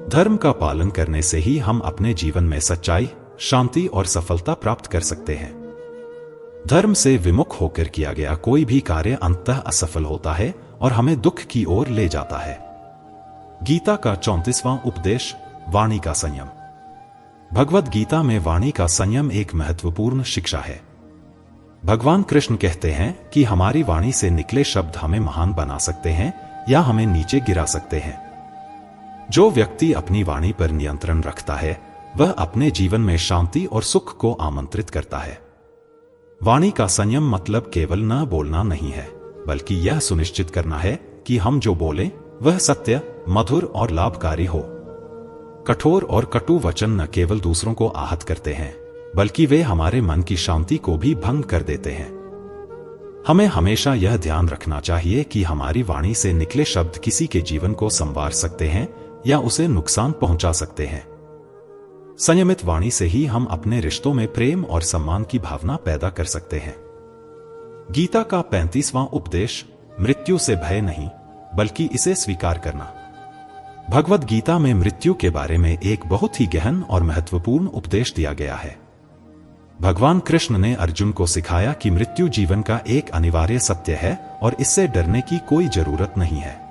S1: धर्म का पालन करने से ही हम अपने जीवन में सच्चाई, शांति और सफलता प्राप्त कर सकते हैं। धर्म से विमुख होकर किया गया कोई भी कार्य अंततः असफल होता है और हमें दुख की ओर ले जाता है। गीता का 34वां उपदेश, वाणी का संयम। भगवद गीता में वाणी का संयम एक महत्वपूर्ण शिक्षा है। भगवान कृष्ण कहते हैं कि हमारी वाणी से निकले शब्द हमें महान बना सकते हैं या हमें नीचे गिरा सकते हैं। जो व्यक्ति अपनी वाणी पर नियंत्रण रखता है वह अपने जीवन में शांति और सुख को आमंत्रित करता है। वाणी का संयम मतलब केवल न बोलना नहीं है, बल्कि यह सुनिश्चित करना है कि हम जो बोलें वह सत्य, मधुर और लाभकारी हो। कठोर और कटु वचन न केवल दूसरों को आहत करते हैं, बल्कि वे हमारे मन की शांति को भी भंग कर देते हैं। हमें हमेशा यह ध्यान रखना चाहिए कि हमारी वाणी से निकले शब्द किसी के जीवन को संवार सकते हैं या उसे नुकसान पहुंचा सकते हैं। संयमित वाणी से ही हम अपने रिश्तों में प्रेम और सम्मान की भावना पैदा कर सकते हैं। गीता का 35वां उपदेश, मृत्यु से भय नहीं बल्कि इसे स्वीकार करना। भगवद गीता में मृत्यु के बारे में एक बहुत ही गहन और महत्वपूर्ण उपदेश दिया गया है। भगवान कृष्ण ने अर्जुन को सिखाया कि मृत्यु जीवन का एक अनिवार्य सत्य है और इससे डरने की कोई जरूरत नहीं है।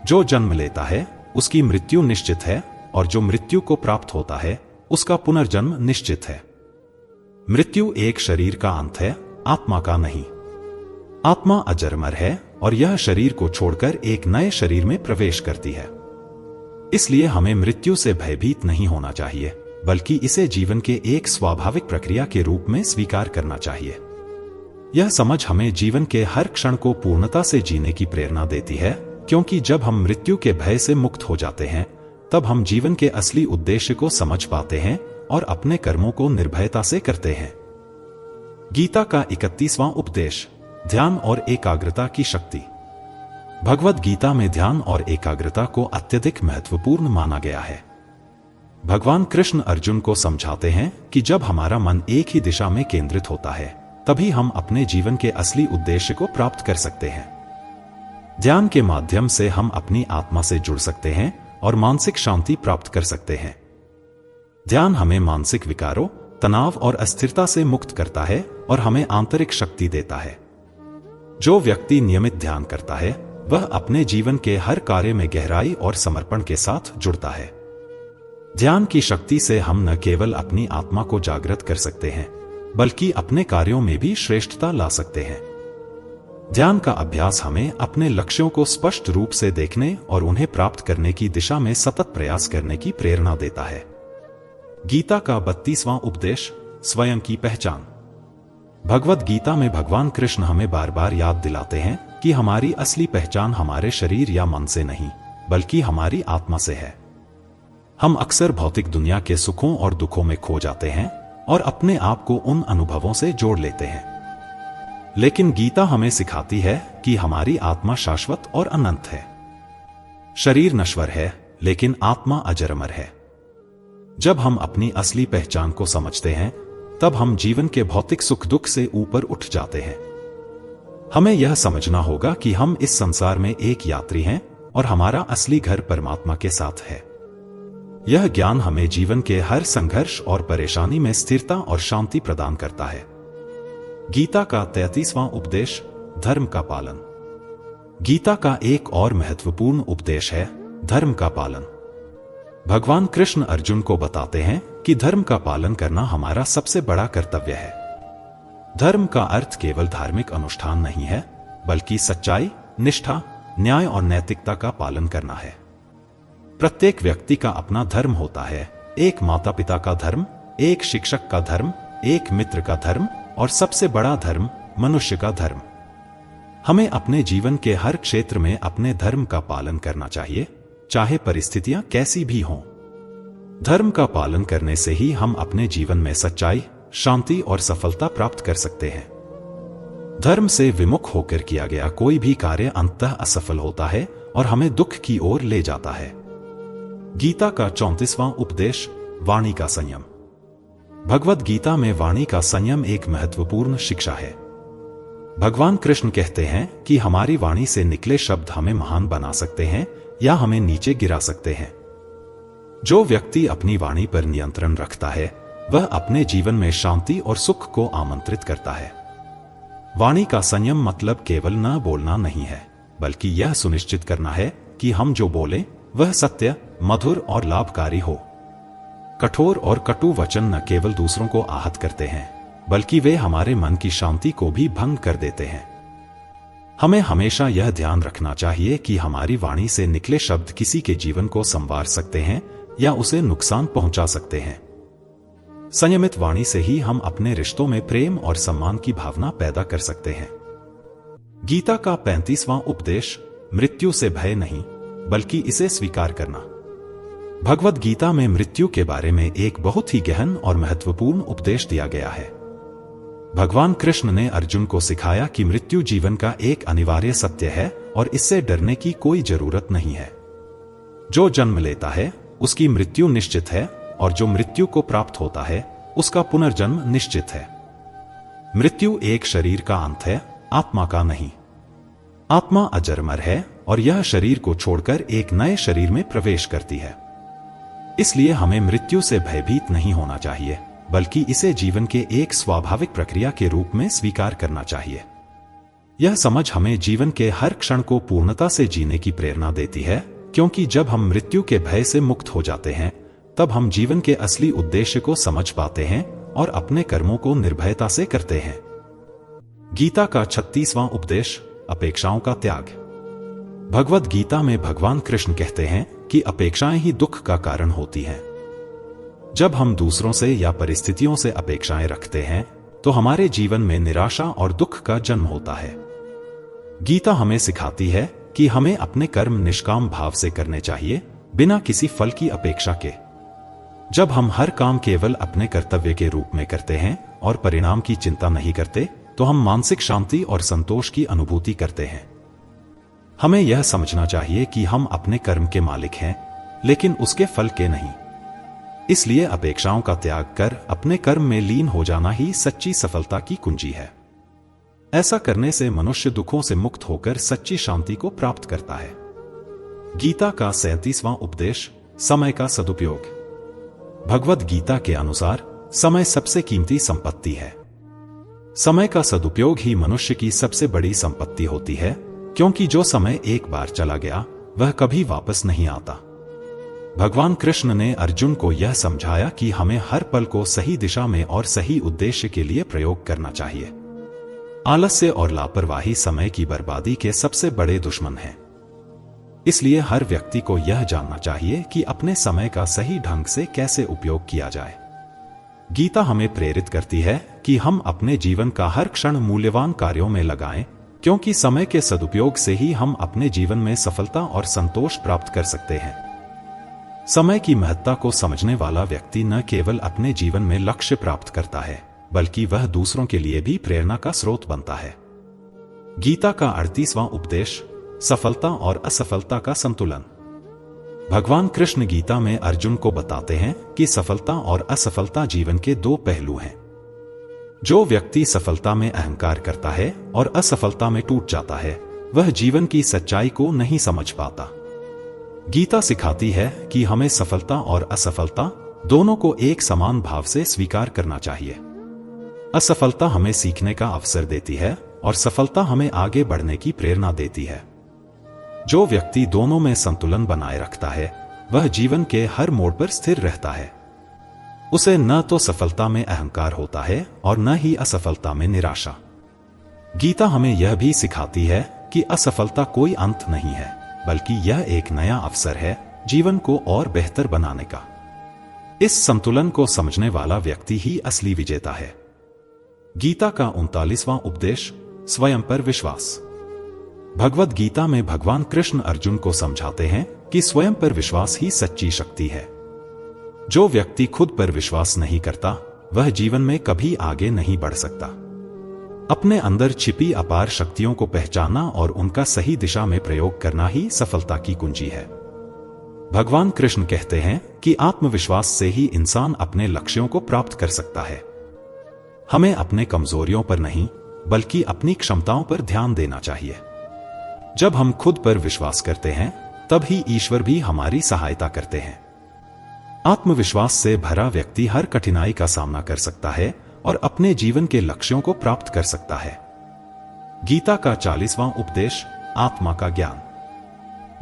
S1: जो जन्म लेता है उसकी मृत्यु निश्चित है और जो मृत्यु को प्राप्त होता है उसका पुनर्जन्म निश्चित है। मृत्यु एक शरीर का अंत है, आत्मा का नहीं। आत्मा अजरमर है और यह शरीर को छोड़कर एक नए शरीर में प्रवेश करती है। इसलिए हमें मृत्यु से भयभीत नहीं होना चाहिए, बल्कि इसे जीवन के एक स्वाभाविक प्रक्रिया के रूप में स्वीकार करना चाहिए। यह समझ हमें जीवन के हर क्षण को पूर्णता से जीने की प्रेरणा देती है, क्योंकि जब हम मृत्यु के भय से मुक्त हो जाते हैं तब हम जीवन के असली उद्देश्य को समझ पाते हैं और अपने कर्मों को निर्भयता से करते हैं। गीता का 31वां उपदेश, ध्यान और एकाग्रता की शक्ति। भगवद गीता में ध्यान और एकाग्रता को अत्यधिक महत्वपूर्ण माना गया है। भगवान कृष्ण अर्जुन को समझाते हैं कि जब हमारा मन एक ही दिशा में केंद्रित होता है तभी हम अपने जीवन के असली उद्देश्य को प्राप्त कर सकते हैं। ध्यान के माध्यम से हम अपनी आत्मा से जुड़ सकते हैं और मानसिक शांति प्राप्त कर सकते हैं। ध्यान हमें मानसिक विकारों, तनाव और अस्थिरता से मुक्त करता है और हमें आंतरिक शक्ति देता है। जो व्यक्ति नियमित ध्यान करता है वह अपने जीवन के हर कार्य में गहराई और समर्पण के साथ जुड़ता है। ध्यान की शक्ति से हम न केवल अपनी आत्मा को जागृत कर सकते हैं, बल्कि अपने कार्यों में भी श्रेष्ठता ला सकते हैं। ध्यान का अभ्यास हमें अपने लक्ष्यों को स्पष्ट रूप से देखने और उन्हें प्राप्त करने की दिशा में सतत प्रयास करने की प्रेरणा देता है। गीता का 32वां उपदेश, स्वयं की पहचान। भगवद गीता में भगवान कृष्ण हमें बार बार याद दिलाते हैं कि हमारी असली पहचान हमारे शरीर या मन से नहीं, बल्कि हमारी आत्मा से है। हम अक्सर भौतिक दुनिया के सुखों और दुखों में खो जाते हैं और अपने आप को उन अनुभवों से जोड़ लेते हैं। लेकिन गीता हमें सिखाती है कि हमारी आत्मा शाश्वत और अनंत है। शरीर नश्वर है, लेकिन आत्मा अजरमर है। जब हम अपनी असली पहचान को समझते हैं तब हम जीवन के भौतिक सुख दुख से ऊपर उठ जाते हैं। हमें यह समझना होगा कि हम इस संसार में एक यात्री हैं और हमारा असली घर परमात्मा के साथ है। यह ज्ञान हमें जीवन के हर संघर्ष और परेशानी में स्थिरता और शांति प्रदान करता है। गीता का 33वां उपदेश, धर्म का पालन। गीता का एक और महत्वपूर्ण उपदेश है धर्म का पालन। भगवान कृष्ण अर्जुन को बताते हैं कि धर्म का पालन करना हमारा सबसे बड़ा कर्तव्य है। धर्म का अर्थ केवल धार्मिक अनुष्ठान नहीं है, बल्कि सच्चाई, निष्ठा, न्याय और नैतिकता का पालन करना है। प्रत्येक व्यक्ति का अपना धर्म होता है। एक माता पिता का धर्म, एक शिक्षक का धर्म, एक मित्र का धर्म और सबसे बड़ा धर्म मनुष्य का धर्म। हमें अपने जीवन के हर क्षेत्र में अपने धर्म का पालन करना चाहिए, चाहे परिस्थितियां कैसी भी हों। धर्म का पालन करने से ही हम अपने जीवन में सच्चाई, शांति और सफलता प्राप्त कर सकते हैं। धर्म से विमुख होकर किया गया कोई भी कार्य अंततः असफल होता है और हमें दुख की ओर ले जाता है। गीता का 34वां उपदेश, वाणी का संयम। भगवद गीता में वाणी का संयम एक महत्वपूर्ण शिक्षा है। भगवान कृष्ण कहते हैं कि हमारी वाणी से निकले शब्द हमें महान बना सकते हैं या हमें नीचे गिरा सकते हैं। जो व्यक्ति अपनी वाणी पर नियंत्रण रखता है वह अपने जीवन में शांति और सुख को आमंत्रित करता है। वाणी का संयम मतलब केवल न बोलना नहीं है, बल्कि यह सुनिश्चित करना है कि हम जो बोलें वह सत्य, मधुर और लाभकारी हो। कठोर और कटु वचन न केवल दूसरों को आहत करते हैं, बल्कि वे हमारे मन की शांति को भी भंग कर देते हैं। हमें हमेशा यह ध्यान रखना चाहिए कि हमारी वाणी से निकले शब्द किसी के जीवन को संवार सकते हैं या उसे नुकसान पहुंचा सकते हैं। संयमित वाणी से ही हम अपने रिश्तों में प्रेम और सम्मान की भावना पैदा कर सकते हैं। गीता का 35वां उपदेश, मृत्यु से भय नहीं बल्कि इसे स्वीकार करना। भगवद गीता में मृत्यु के बारे में एक बहुत ही गहन और महत्वपूर्ण उपदेश दिया गया है। भगवान कृष्ण ने अर्जुन को सिखाया कि मृत्यु जीवन का एक अनिवार्य सत्य है और इससे डरने की कोई जरूरत नहीं है। जो जन्म लेता है उसकी मृत्यु निश्चित है और जो मृत्यु को प्राप्त होता है उसका पुनर्जन्म निश्चित है। मृत्यु एक शरीर का अंत है, आत्मा का नहीं। आत्मा अजरमर है और यह शरीर को छोड़कर एक नए शरीर में प्रवेश करती है। इसलिए हमें मृत्यु से भयभीत नहीं होना चाहिए, बल्कि इसे जीवन के एक स्वाभाविक प्रक्रिया के रूप में स्वीकार करना चाहिए। यह समझ हमें जीवन के हर क्षण को पूर्णता से जीने की प्रेरणा देती है, क्योंकि जब हम मृत्यु के भय से मुक्त हो जाते हैं तब हम जीवन के असली उद्देश्य को समझ पाते हैं और अपने कर्मों को निर्भयता से करते हैं। गीता का 36वां उपदेश, अपेक्षाओं का त्याग। भगवद गीता में भगवान कृष्ण कहते हैं कि अपेक्षाएं ही दुख का कारण होती हैं। जब हम दूसरों से या परिस्थितियों से अपेक्षाएं रखते हैं तो हमारे जीवन में निराशा और दुख का जन्म होता है। गीता हमें सिखाती है कि हमें अपने कर्म निष्काम भाव से करने चाहिए, बिना किसी फल की अपेक्षा के। जब हम हर काम केवल अपने कर्तव्य के रूप में करते हैं और परिणाम की चिंता नहीं करते तो हम मानसिक शांति और संतोष की अनुभूति करते हैं। हमें यह समझना चाहिए कि हम अपने कर्म के मालिक हैं, लेकिन उसके फल के नहीं। इसलिए अपेक्षाओं का त्याग कर अपने कर्म में लीन हो जाना ही सच्ची सफलता की कुंजी है। ऐसा करने से मनुष्य दुखों से मुक्त होकर सच्ची शांति को प्राप्त करता है। गीता का 37वां उपदेश, समय का सदुपयोग। भगवद गीता के अनुसार समय सबसे कीमती संपत्ति है। समय का सदुपयोग ही मनुष्य की सबसे बड़ी संपत्ति होती है, क्योंकि जो समय एक बार चला गया वह कभी वापस नहीं आता। भगवान कृष्ण ने अर्जुन को यह समझाया कि हमें हर पल को सही दिशा में और सही उद्देश्य के लिए प्रयोग करना चाहिए। आलस्य और लापरवाही समय की बर्बादी के सबसे बड़े दुश्मन हैं। इसलिए हर व्यक्ति को यह जानना चाहिए कि अपने समय का सही ढंग से कैसे उपयोग किया जाए। गीता हमें प्रेरित करती है कि हम अपने जीवन का हर क्षण मूल्यवान कार्यों में लगाएं, क्योंकि समय के सदुपयोग से ही हम अपने जीवन में सफलता और संतोष प्राप्त कर सकते हैं। समय की महत्ता को समझने वाला व्यक्ति न केवल अपने जीवन में लक्ष्य प्राप्त करता है, बल्कि वह दूसरों के लिए भी प्रेरणा का स्रोत बनता है। गीता का 38वां उपदेश, सफलता और असफलता का संतुलन। भगवान कृष्ण गीता में अर्जुन को बताते हैं कि सफलता और असफलता जीवन के दो पहलू हैं। जो व्यक्ति सफलता में अहंकार करता है और असफलता में टूट जाता है, वह जीवन की सच्चाई को नहीं समझ पाता। गीता सिखाती है कि हमें सफलता और असफलता दोनों को एक समान भाव से स्वीकार करना चाहिए। असफलता हमें सीखने का अवसर देती है और सफलता हमें आगे बढ़ने की प्रेरणा देती है। जो व्यक्ति दोनों में संतुलन बनाए रखता है, वह जीवन के हर मोड़ पर स्थिर रहता है। उसे न तो सफलता में अहंकार होता है और न ही असफलता में निराशा। गीता हमें यह भी सिखाती है कि असफलता कोई अंत नहीं है, बल्कि यह एक नया अवसर है जीवन को और बेहतर बनाने का। इस संतुलन को समझने वाला व्यक्ति ही असली विजेता है। गीता का 39वां उपदेश, स्वयं पर विश्वास। भगवद गीता में भगवान कृष्ण अर्जुन को समझाते हैं कि स्वयं पर विश्वास ही सच्ची शक्ति है। जो व्यक्ति खुद पर विश्वास नहीं करता, वह जीवन में कभी आगे नहीं बढ़ सकता। अपने अंदर छिपी अपार शक्तियों को पहचानना और उनका सही दिशा में प्रयोग करना ही सफलता की कुंजी है। भगवान कृष्ण कहते हैं कि आत्मविश्वास से ही इंसान अपने लक्ष्यों को प्राप्त कर सकता है। हमें अपने कमजोरियों पर नहीं, बल्कि अपनी क्षमताओं पर ध्यान देना चाहिए। जब हम खुद पर विश्वास करते हैं, तब ही ईश्वर भी हमारी सहायता करते हैं। आत्मविश्वास से भरा व्यक्ति हर कठिनाई का सामना कर सकता है और अपने जीवन के लक्ष्यों को प्राप्त कर सकता है। गीता का 40वां उपदेश, आत्मा का ज्ञान।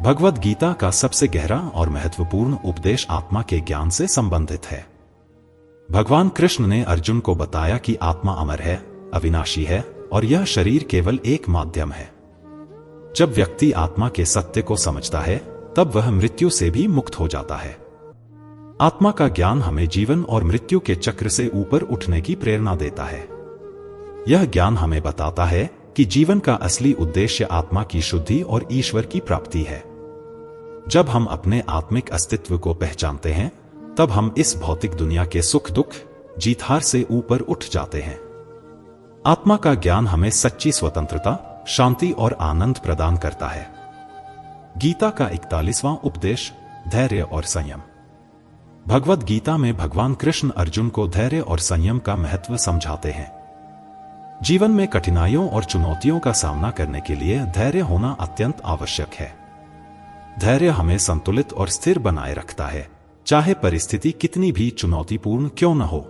S1: भगवद गीता का सबसे गहरा और महत्वपूर्ण उपदेश आत्मा के ज्ञान से संबंधित है। भगवान कृष्ण ने अर्जुन को बताया कि आत्मा अमर है, अविनाशी है और यह शरीर केवल एक माध्यम है। जब व्यक्ति आत्मा के सत्य को समझता है तब वह मृत्यु से भी मुक्त हो जाता है। आत्मा का ज्ञान हमें जीवन और मृत्यु के चक्र से ऊपर उठने की प्रेरणा देता है। यह ज्ञान हमें बताता है कि जीवन का असली उद्देश्य आत्मा की शुद्धि और ईश्वर की प्राप्ति है। जब हम अपने आत्मिक अस्तित्व को पहचानते हैं तब हम इस भौतिक दुनिया के सुख दुख जीत हार से ऊपर उठ जाते हैं। आत्मा का ज्ञान हमें सच्ची स्वतंत्रता, शांति और आनंद प्रदान करता है। गीता का 41वां उपदेश, धैर्य और संयम। भगवद गीता में भगवान कृष्ण अर्जुन को धैर्य और संयम का महत्व समझाते हैं। जीवन में कठिनाइयों और चुनौतियों का सामना करने के लिए धैर्य होना अत्यंत आवश्यक है। धैर्य हमें संतुलित और स्थिर बनाए रखता है, चाहे परिस्थिति कितनी भी चुनौतीपूर्ण क्यों न हो।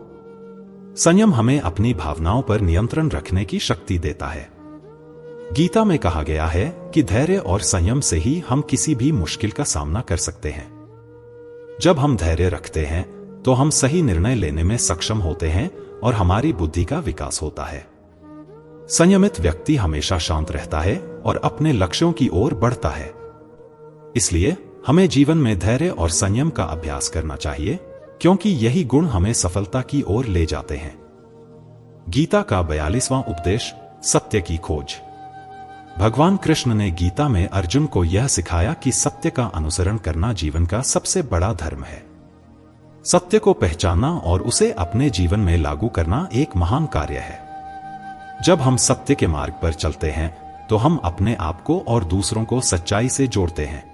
S1: संयम हमें अपनी भावनाओं पर नियंत्रण रखने की शक्ति देता है। गीता में कहा गया है कि धैर्य और संयम से ही हम किसी भी मुश्किल का सामना कर सकते हैं। जब हम धैर्य रखते हैं तो हम सही निर्णय लेने में सक्षम होते हैं और हमारी बुद्धि का विकास होता है। संयमित व्यक्ति हमेशा शांत रहता है और अपने लक्ष्यों की ओर बढ़ता है। इसलिए हमें जीवन में धैर्य और संयम का अभ्यास करना चाहिए, क्योंकि यही गुण हमें सफलता की ओर ले जाते हैं। गीता का 42वां उपदेश, सत्य की खोज। भगवान कृष्ण ने गीता में अर्जुन को यह सिखाया कि सत्य का अनुसरण करना जीवन का सबसे बड़ा धर्म है। सत्य को पहचानना और उसे अपने जीवन में लागू करना एक महान कार्य है। जब हम सत्य के मार्ग पर चलते हैं तो हम अपने आप को और दूसरों को सच्चाई से जोड़ते हैं।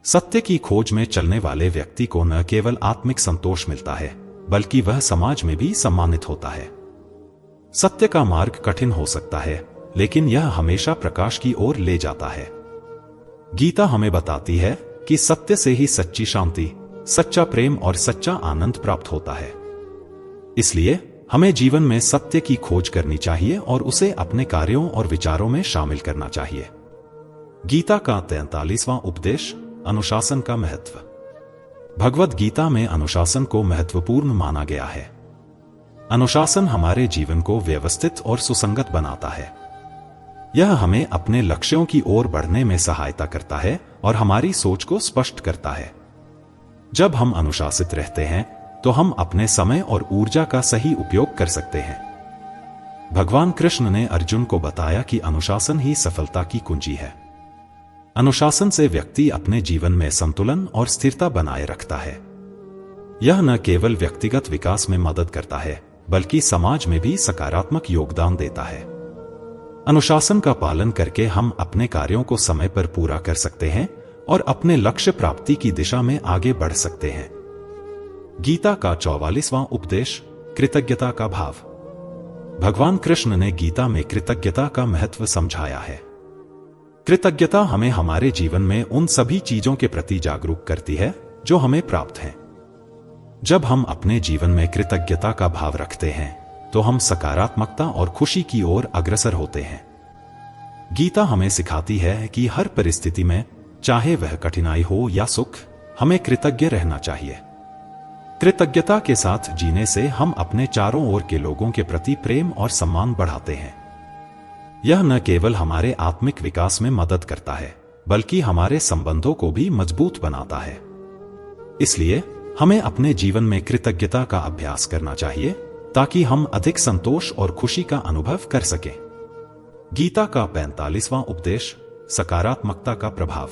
S1: सत्य की खोज में चलने वाले व्यक्ति को न केवल आत्मिक संतोष मिलता है, बल्कि वह समाज में भी सम्मानित होता है। सत्य का मार्ग कठिन हो सकता है, लेकिन यह हमेशा प्रकाश की ओर ले जाता है। गीता हमें बताती है कि सत्य से ही सच्ची शांति, सच्चा प्रेम और सच्चा आनंद प्राप्त होता है। इसलिए हमें जीवन में सत्य की खोज करनी चाहिए और उसे अपने कार्यों और विचारों में शामिल करना चाहिए। गीता का 43वां उपदेश, अनुशासन का महत्व। भगवद गीता में अनुशासन को महत्वपूर्ण माना गया है। अनुशासन हमारे जीवन को व्यवस्थित और सुसंगत बनाता है। यह हमें अपने लक्ष्यों की ओर बढ़ने में सहायता करता है और हमारी सोच को स्पष्ट करता है। जब हम अनुशासित रहते हैं तो हम अपने समय और ऊर्जा का सही उपयोग कर सकते हैं। भगवान कृष्ण ने अर्जुन को बताया कि अनुशासन ही सफलता की कुंजी है। अनुशासन से व्यक्ति अपने जीवन में संतुलन और स्थिरता बनाए रखता है। यह न केवल व्यक्तिगत विकास में मदद करता है, बल्कि समाज में भी सकारात्मक योगदान देता है। अनुशासन का पालन करके हम अपने कार्यों को समय पर पूरा कर सकते हैं और अपने लक्ष्य प्राप्ति की दिशा में आगे बढ़ सकते हैं। गीता का 44वां उपदेश, कृतज्ञता का भाव। भगवान कृष्ण ने गीता में कृतज्ञता का महत्व समझाया है। कृतज्ञता हमें हमारे जीवन में उन सभी चीजों के प्रति जागरूक करती है जो हमें प्राप्त हैं। जब हम अपने जीवन में कृतज्ञता का भाव रखते हैं तो हम सकारात्मकता और खुशी की ओर अग्रसर होते हैं। गीता हमें सिखाती है कि हर परिस्थिति में, चाहे वह कठिनाई हो या सुख, हमें कृतज्ञ रहना चाहिए। कृतज्ञता के साथ जीने से हम अपने चारों ओर के लोगों के प्रति प्रेम और सम्मान बढ़ाते हैं। यह न केवल हमारे आत्मिक विकास में मदद करता है, बल्कि हमारे संबंधों को भी मजबूत बनाता है। इसलिए हमें अपने जीवन में कृतज्ञता का अभ्यास करना चाहिए ताकि हम अधिक संतोष और खुशी का अनुभव कर सकें। गीता का 45वां उपदेश, सकारात्मकता का प्रभाव।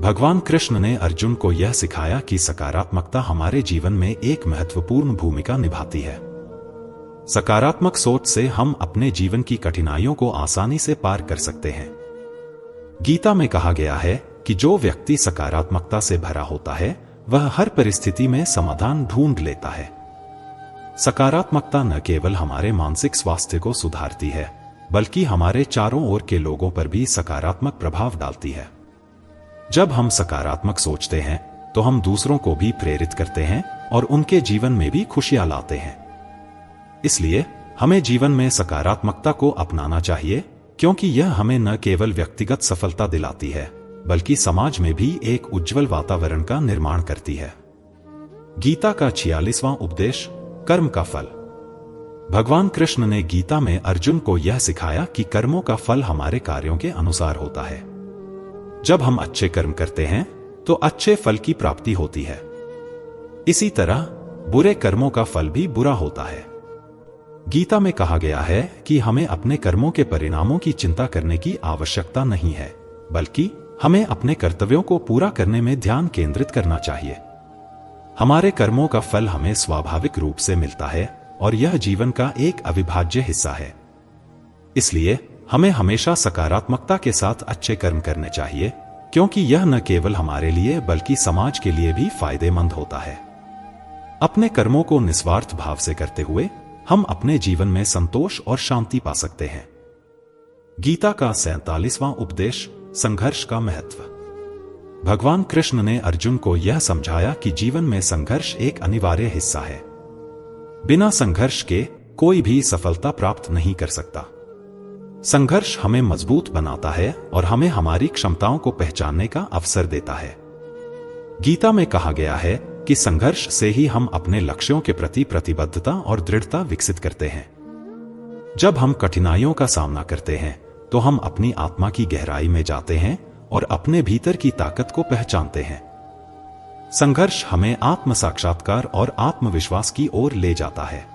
S1: भगवान कृष्ण ने अर्जुन को यह सिखाया कि सकारात्मकता हमारे जीवन में एक महत्वपूर्ण भूमिका निभाती है। सकारात्मक सोच से हम अपने जीवन की कठिनाइयों को आसानी से पार कर सकते हैं। गीता में कहा गया है कि जो व्यक्ति सकारात्मकता से भरा होता है वह हर परिस्थिति में समाधान ढूंढ लेता है। सकारात्मकता न केवल हमारे मानसिक स्वास्थ्य को सुधारती है, बल्कि हमारे चारों ओर के लोगों पर भी सकारात्मक प्रभाव डालती है। जब हम सकारात्मक सोचते हैं तो हम दूसरों को भी प्रेरित करते हैं और उनके जीवन में भी खुशियां लाते हैं। इसलिए हमें जीवन में सकारात्मकता को अपनाना चाहिए, क्योंकि यह हमें न केवल व्यक्तिगत सफलता दिलाती है, बल्कि समाज में भी एक उज्जवल वातावरण का निर्माण करती है। गीता का 46वां उपदेश, कर्म का फल। भगवान कृष्ण ने गीता में अर्जुन को यह सिखाया कि कर्मों का फल हमारे कार्यों के अनुसार होता है। जब हम अच्छे कर्म करते हैं तो अच्छे फल की प्राप्ति होती है। इसी तरह बुरे कर्मों का फल भी बुरा होता है। गीता में कहा गया है कि हमें अपने कर्मों के परिणामों की चिंता करने की आवश्यकता नहीं है, बल्कि हमें अपने कर्तव्यों को पूरा करने में ध्यान केंद्रित करना चाहिए। हमारे कर्मों का फल हमें स्वाभाविक रूप से मिलता है और यह जीवन का एक अविभाज्य हिस्सा है। इसलिए हमें हमेशा सकारात्मकता के साथ अच्छे कर्म करने चाहिए, क्योंकि यह न केवल हमारे लिए बल्कि समाज के लिए भी फायदेमंद होता है। अपने कर्मों को निस्वार्थ भाव से करते हुए हम अपने जीवन में संतोष और शांति पा सकते हैं। गीता का 47वां उपदेश, संघर्ष का महत्व। भगवान कृष्ण ने अर्जुन को यह समझाया कि जीवन में संघर्ष एक अनिवार्य हिस्सा है। बिना संघर्ष के कोई भी सफलता प्राप्त नहीं कर सकता। संघर्ष हमें मजबूत बनाता है और हमें हमारी क्षमताओं को पहचानने का अवसर देता है। गीता में कहा गया है कि संघर्ष से ही हम अपने लक्ष्यों के प्रति प्रतिबद्धता और दृढ़ता विकसित करते हैं। जब हम कठिनाइयों का सामना करते हैं तो हम अपनी आत्मा की गहराई में जाते हैं और अपने भीतर की ताकत को पहचानते हैं। संघर्ष हमें आत्म साक्षात्कार और आत्मविश्वास की ओर ले जाता है।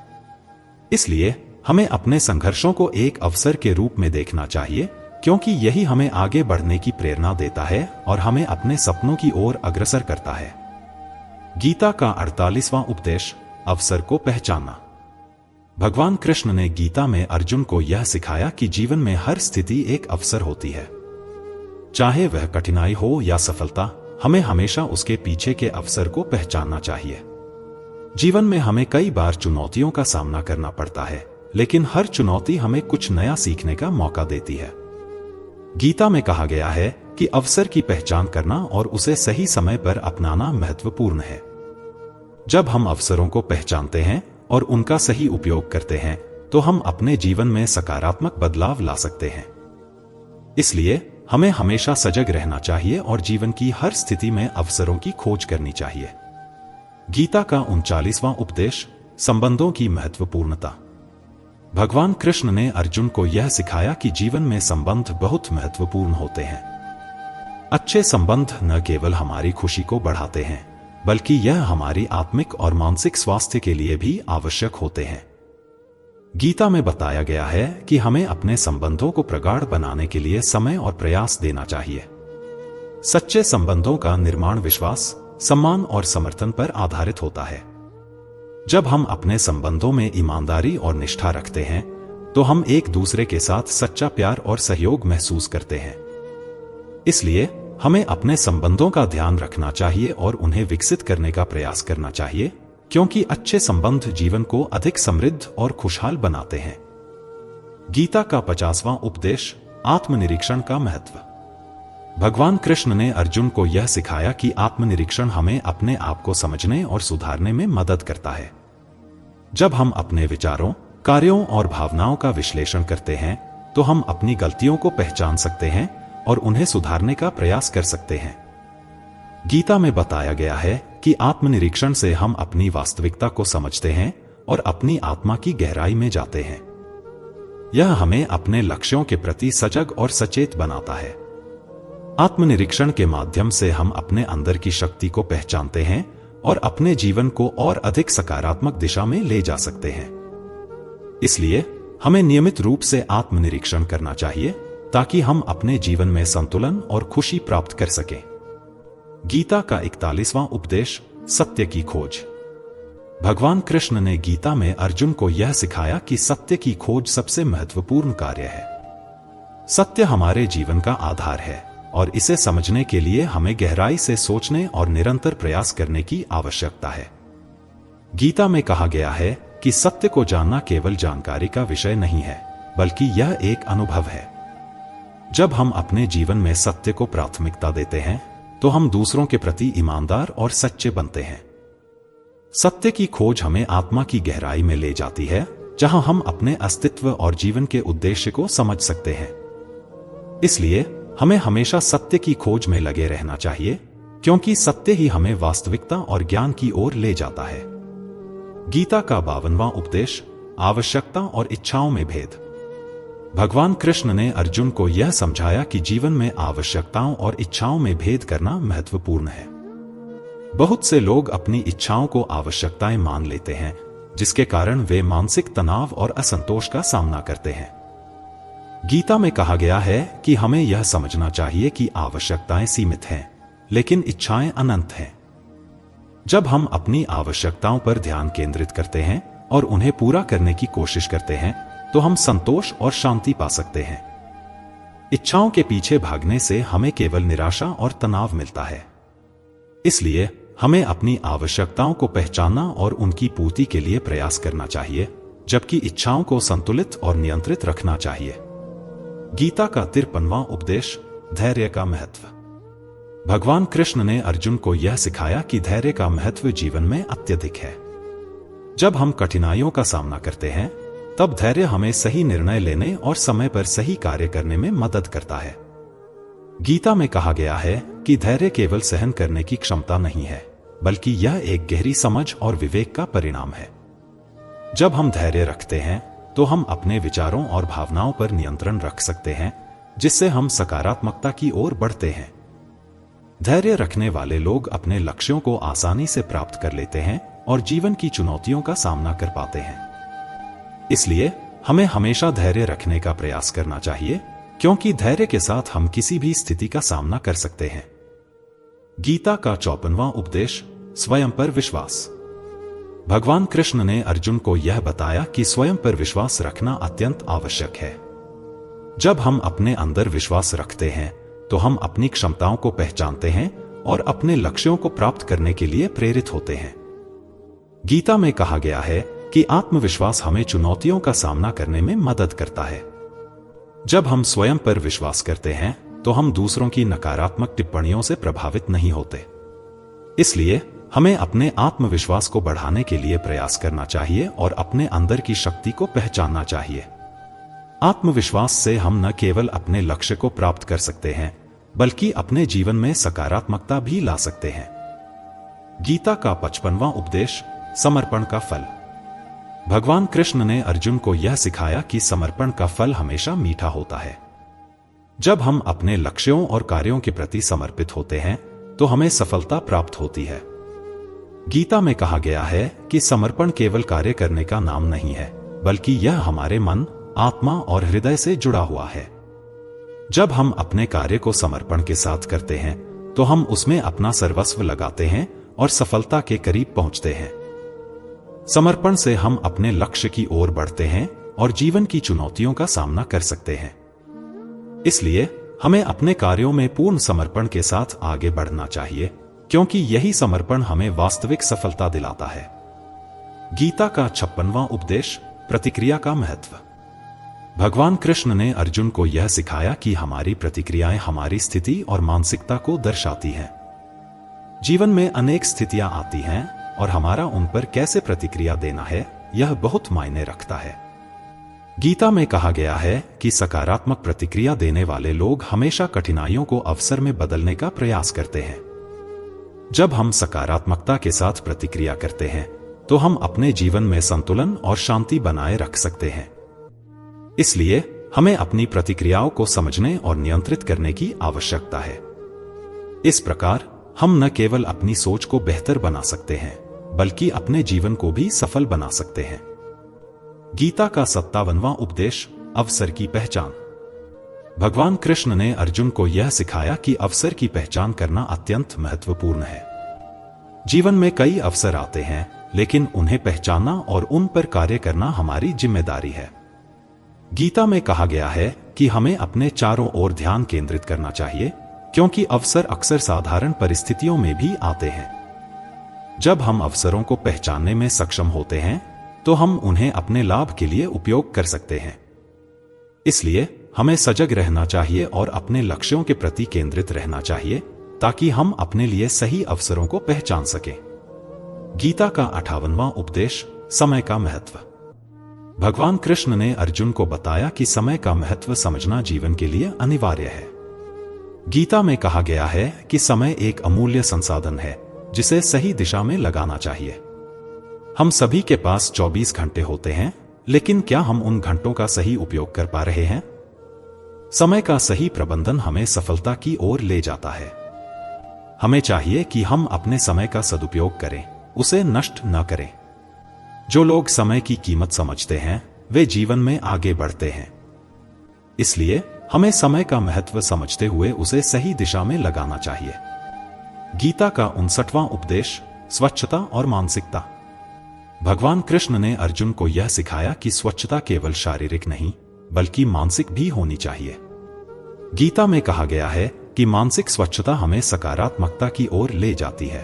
S1: इसलिए हमें अपने संघर्षों को एक अवसर के रूप में देखना चाहिए, क्योंकि यही हमें आगे बढ़ने की प्रेरणा देता है और हमें अपने सपनों की ओर अग्रसर करता है। गीता का 48वां उपदेश, अवसर को पहचानना। भगवान कृष्ण ने गीता में अर्जुन को यह सिखाया कि जीवन में हर स्थिति एक अवसर होती है। चाहे वह कठिनाई हो या सफलता, हमें हमेशा उसके पीछे के अवसर को पहचानना चाहिए। जीवन में हमें कई बार चुनौतियों का सामना करना पड़ता है, लेकिन हर चुनौती हमें कुछ नया सीखने का मौका देती है। गीता में कहा गया है कि अवसर की पहचान करना और उसे सही समय पर अपनाना महत्वपूर्ण है। जब हम अवसरों को पहचानते हैं और उनका सही उपयोग करते हैं तो हम अपने जीवन में सकारात्मक बदलाव ला सकते हैं। इसलिए हमें हमेशा सजग रहना चाहिए और जीवन की हर स्थिति में अवसरों की खोज करनी चाहिए। गीता का 39वां उपदेश, संबंधों की महत्वपूर्णता। भगवान कृष्ण ने अर्जुन को यह सिखाया कि जीवन में संबंध बहुत महत्वपूर्ण होते हैं। अच्छे संबंध न केवल हमारी खुशी को बढ़ाते हैं, बल्कि यह हमारी आत्मिक और मानसिक स्वास्थ्य के लिए भी आवश्यक होते हैं। गीता में बताया गया है कि हमें अपने संबंधों को प्रगाढ़ बनाने के लिए समय और प्रयास देना चाहिए। सच्चे संबंधों का निर्माण विश्वास, सम्मान और समर्थन पर आधारित होता है। जब हम अपने संबंधों में ईमानदारी और निष्ठा रखते हैं तो हम एक दूसरे के साथ सच्चा प्यार और सहयोग महसूस करते हैं। इसलिए हमें अपने संबंधों का ध्यान रखना चाहिए और उन्हें विकसित करने का प्रयास करना चाहिए, क्योंकि अच्छे संबंध जीवन को अधिक समृद्ध और खुशहाल बनाते हैं। गीता का 50वां उपदेश, आत्मनिरीक्षण का महत्व। भगवान कृष्ण ने अर्जुन को यह सिखाया कि आत्मनिरीक्षण हमें अपने आप को समझने और सुधारने में मदद करता है। जब हम अपने विचारों, कार्यों और भावनाओं का विश्लेषण करते हैं तो हम अपनी गलतियों को पहचान सकते हैं और उन्हें सुधारने का प्रयास कर सकते हैं। गीता में बताया गया है कि आत्मनिरीक्षण से हम अपनी वास्तविकता को समझते हैं और अपनी आत्मा की गहराई में जाते हैं। यह हमें अपने लक्ष्यों के प्रति सजग और सचेत बनाता है। आत्मनिरीक्षण के माध्यम से हम अपने अंदर की शक्ति को पहचानते हैं और अपने जीवन को और अधिक सकारात्मक दिशा में ले जा सकते हैं। इसलिए हमें नियमित रूप से आत्मनिरीक्षण करना चाहिए ताकि हम अपने जीवन में संतुलन और खुशी प्राप्त कर सकें। गीता का 41वां उपदेश, सत्य की खोज। भगवान कृष्ण ने गीता में अर्जुन को यह सिखाया कि सत्य की खोज सबसे महत्वपूर्ण कार्य है। सत्य हमारे जीवन का आधार है और इसे समझने के लिए हमें गहराई से सोचने और निरंतर प्रयास करने की आवश्यकता है। गीता में कहा गया है कि सत्य को जानना केवल जानकारी का विषय नहीं है, बल्कि यह एक अनुभव है। जब हम अपने जीवन में सत्य को प्राथमिकता देते हैं तो हम दूसरों के प्रति ईमानदार और सच्चे बनते हैं। सत्य की खोज हमें आत्मा की गहराई में ले जाती है, जहां हम अपने अस्तित्व और जीवन के उद्देश्य को समझ सकते हैं। इसलिए हमें हमेशा सत्य की खोज में लगे रहना चाहिए, क्योंकि सत्य ही हमें वास्तविकता और ज्ञान की ओर ले जाता है। गीता का 52वां उपदेश, आवश्यकता और इच्छाओं में भेद। भगवान कृष्ण ने अर्जुन को यह समझाया कि जीवन में आवश्यकताओं और इच्छाओं में भेद करना महत्वपूर्ण है। बहुत से लोग अपनी इच्छाओं को आवश्यकताएं मान लेते हैं, जिसके कारण वे मानसिक तनाव और असंतोष का सामना करते हैं। गीता में कहा गया है कि हमें यह समझना चाहिए कि आवश्यकताएं सीमित हैं, लेकिन इच्छाएं अनंत हैं। जब हम अपनी आवश्यकताओं पर ध्यान केंद्रित करते हैं और उन्हें पूरा करने की कोशिश करते हैं, तो हम संतोष और शांति पा सकते हैं। इच्छाओं के पीछे भागने से हमें केवल निराशा और तनाव मिलता है। इसलिए हमें अपनी आवश्यकताओं को पहचानना और उनकी पूर्ति के लिए प्रयास करना चाहिए, जबकि इच्छाओं को संतुलित और नियंत्रित रखना चाहिए। गीता का 53वां उपदेश, धैर्य का महत्व। भगवान कृष्ण ने अर्जुन को यह सिखाया कि धैर्य का महत्व जीवन में अत्यधिक है। जब हम कठिनाइयों का सामना करते हैं, तब धैर्य हमें सही निर्णय लेने और समय पर सही कार्य करने में मदद करता है। गीता में कहा गया है कि धैर्य केवल सहन करने की क्षमता नहीं है, बल्कि यह एक गहरी समझ और विवेक का परिणाम है। जब हम धैर्य रखते हैं, तो हम अपने विचारों और भावनाओं पर नियंत्रण रख सकते हैं, जिससे हम सकारात्मकता की ओर बढ़ते हैं। धैर्य रखने वाले लोग अपने लक्ष्यों को आसानी से प्राप्त कर लेते हैं और जीवन की चुनौतियों का सामना कर पाते हैं। इसलिए हमें हमेशा धैर्य रखने का प्रयास करना चाहिए, क्योंकि धैर्य के साथ हम किसी भी स्थिति का सामना कर सकते हैं। गीता का 54वां उपदेश, स्वयं पर विश्वास। भगवान कृष्ण ने अर्जुन को यह बताया कि स्वयं पर विश्वास रखना अत्यंत आवश्यक है। जब हम अपने अंदर विश्वास रखते हैं, तो हम अपनी क्षमताओं को पहचानते हैं और अपने लक्ष्यों को प्राप्त करने के लिए प्रेरित होते हैं। गीता में कहा गया है कि आत्मविश्वास हमें चुनौतियों का सामना करने में मदद करता है। जब हम स्वयं पर विश्वास करते हैं, तो हम दूसरों की नकारात्मक टिप्पणियों से प्रभावित नहीं होते। इसलिए हमें अपने आत्मविश्वास को बढ़ाने के लिए प्रयास करना चाहिए और अपने अंदर की शक्ति को पहचानना चाहिए। आत्मविश्वास से हम न केवल अपने लक्ष्य को प्राप्त कर सकते हैं, बल्कि अपने जीवन में सकारात्मकता भी ला सकते हैं। गीता का 55वां उपदेश, समर्पण का फल। भगवान कृष्ण ने अर्जुन को यह सिखाया कि समर्पण का फल हमेशा मीठा होता है। जब हम अपने लक्ष्यों और कार्यों के प्रति समर्पित होते हैं, तो हमें सफलता प्राप्त होती है। गीता में कहा गया है कि समर्पण केवल कार्य करने का नाम नहीं है, बल्कि यह हमारे मन, आत्मा और हृदय से जुड़ा हुआ है। जब हम अपने कार्य को समर्पण के साथ करते हैं, तो हम उसमें अपना सर्वस्व लगाते हैं और सफलता के करीब पहुंचते हैं। समर्पण से हम अपने लक्ष्य की ओर बढ़ते हैं और जीवन की चुनौतियों का सामना कर सकते हैं। इसलिए हमें अपने कार्यों में पूर्ण समर्पण के साथ आगे बढ़ना चाहिए, क्योंकि यही समर्पण हमें वास्तविक सफलता दिलाता है। गीता का 56वां उपदेश, प्रतिक्रिया का महत्व। भगवान कृष्ण ने अर्जुन को यह सिखाया कि हमारी प्रतिक्रियाएं हमारी स्थिति और मानसिकता को दर्शाती हैं। जीवन में अनेक स्थितियां आती हैं और हमारा उन पर कैसे प्रतिक्रिया देना है, यह बहुत मायने रखता है। गीता में कहा गया है कि सकारात्मक प्रतिक्रिया देने वाले लोग हमेशा कठिनाइयों को अवसर में बदलने का प्रयास करते हैं। जब हम सकारात्मकता के साथ प्रतिक्रिया करते हैं, तो हम अपने जीवन में संतुलन और शांति बनाए रख सकते हैं। इसलिए हमें अपनी प्रतिक्रियाओं को समझने और नियंत्रित करने की आवश्यकता है। इस प्रकार हम न केवल अपनी सोच को बेहतर बना सकते हैं, बल्कि अपने जीवन को भी सफल बना सकते हैं। गीता का 57वां उपदेश, अवसर की पहचान। भगवान कृष्ण ने अर्जुन को यह सिखाया कि अवसर की पहचान करना अत्यंत महत्वपूर्ण है। जीवन में कई अवसर आते हैं, लेकिन उन्हें पहचानना और उन पर कार्य करना हमारी जिम्मेदारी है। गीता में कहा गया है कि हमें अपने चारों ओर ध्यान केंद्रित करना चाहिए, क्योंकि अवसर अक्सर साधारण परिस्थितियों में भी आते हैं। जब हम अवसरों को पहचानने में सक्षम होते हैं, तो हम उन्हें अपने लाभ के लिए उपयोग कर सकते हैं। इसलिए हमें सजग रहना चाहिए और अपने लक्ष्यों के प्रति केंद्रित रहना चाहिए, ताकि हम अपने लिए सही अवसरों को पहचान सकें। गीता का 58वां उपदेश, समय का महत्व। भगवान कृष्ण ने अर्जुन को बताया कि समय का महत्व समझना जीवन के लिए अनिवार्य है। गीता में कहा गया है कि समय एक अमूल्य संसाधन है जिसे सही दिशा में लगाना चाहिए। हम सभी के पास 24 घंटे होते हैं, लेकिन क्या हम उन घंटों का सही उपयोग कर पा रहे हैं? समय का सही प्रबंधन हमें सफलता की ओर ले जाता है। हमें चाहिए कि हम अपने समय का सदुपयोग करें, उसे नष्ट न करें। जो लोग समय की कीमत समझते हैं वे जीवन में आगे बढ़ते हैं। इसलिए हमें समय का महत्व समझते हुए उसे सही दिशा में लगाना चाहिए। गीता का 59वां उपदेश, स्वच्छता और मानसिकता। भगवान कृष्ण ने अर्जुन को यह सिखाया कि स्वच्छता केवल शारीरिक नहीं बल्कि मानसिक भी होनी चाहिए। गीता में कहा गया है कि मानसिक स्वच्छता हमें सकारात्मकता की ओर ले जाती है।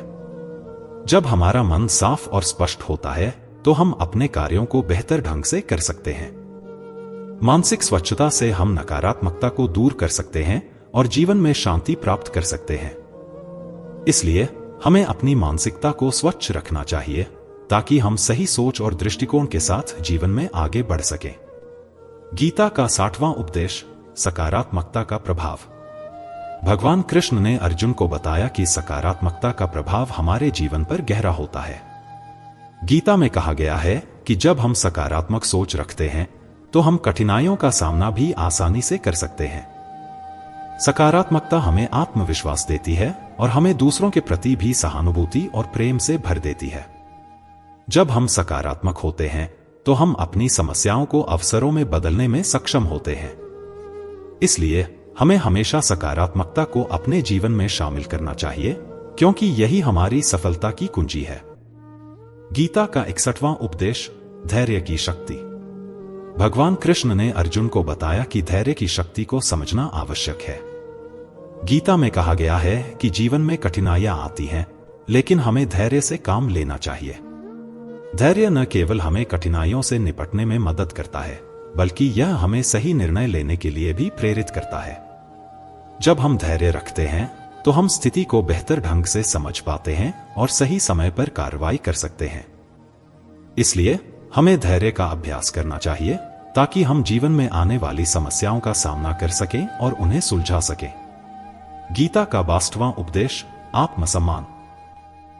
S1: जब हमारा मन साफ और स्पष्ट होता है तो हम अपने कार्यों को बेहतर ढंग से कर सकते हैं। मानसिक स्वच्छता से हम नकारात्मकता को दूर कर सकते हैं और जीवन में शांति प्राप्त कर सकते हैं। इसलिए हमें अपनी मानसिकता को स्वच्छ रखना चाहिए ताकि हम सही सोच और दृष्टिकोण के साथ जीवन में आगे बढ़ सकें। गीता का 60वां उपदेश, सकारात्मकता का प्रभाव। भगवान कृष्ण ने अर्जुन को बताया कि सकारात्मकता का प्रभाव हमारे जीवन पर गहरा होता है। गीता में कहा गया है कि जब हम सकारात्मक सोच रखते हैं तो हम कठिनाइयों का सामना भी आसानी से कर सकते हैं। सकारात्मकता हमें आत्मविश्वास देती है और हमें दूसरों के प्रति भी सहानुभूति और प्रेम से भर देती है। जब हम सकारात्मक होते हैं तो हम अपनी समस्याओं को अवसरों में बदलने में सक्षम होते हैं। इसलिए हमें हमेशा सकारात्मकता को अपने जीवन में शामिल करना चाहिए, क्योंकि यही हमारी सफलता की कुंजी है। गीता का 61वां उपदेश, धैर्य की शक्ति। भगवान कृष्ण ने अर्जुन को बताया कि धैर्य की शक्ति को समझना आवश्यक है। गीता में कहा गया है कि जीवन में कठिनाइयां आती हैं, लेकिन हमें धैर्य से काम लेना चाहिए। धैर्य न केवल हमें कठिनाइयों से निपटने में मदद करता है, बल्कि यह हमें सही निर्णय लेने के लिए भी प्रेरित करता है। जब हम धैर्य रखते हैं तो हम स्थिति को बेहतर ढंग से समझ पाते हैं और सही समय पर कार्रवाई कर सकते हैं। इसलिए हमें धैर्य का अभ्यास करना चाहिए ताकि हम जीवन में आने वाली समस्याओं का सामना कर सकें और उन्हें सुलझा सकें। गीता का 62वां उपदेश, आत्मसम्मान।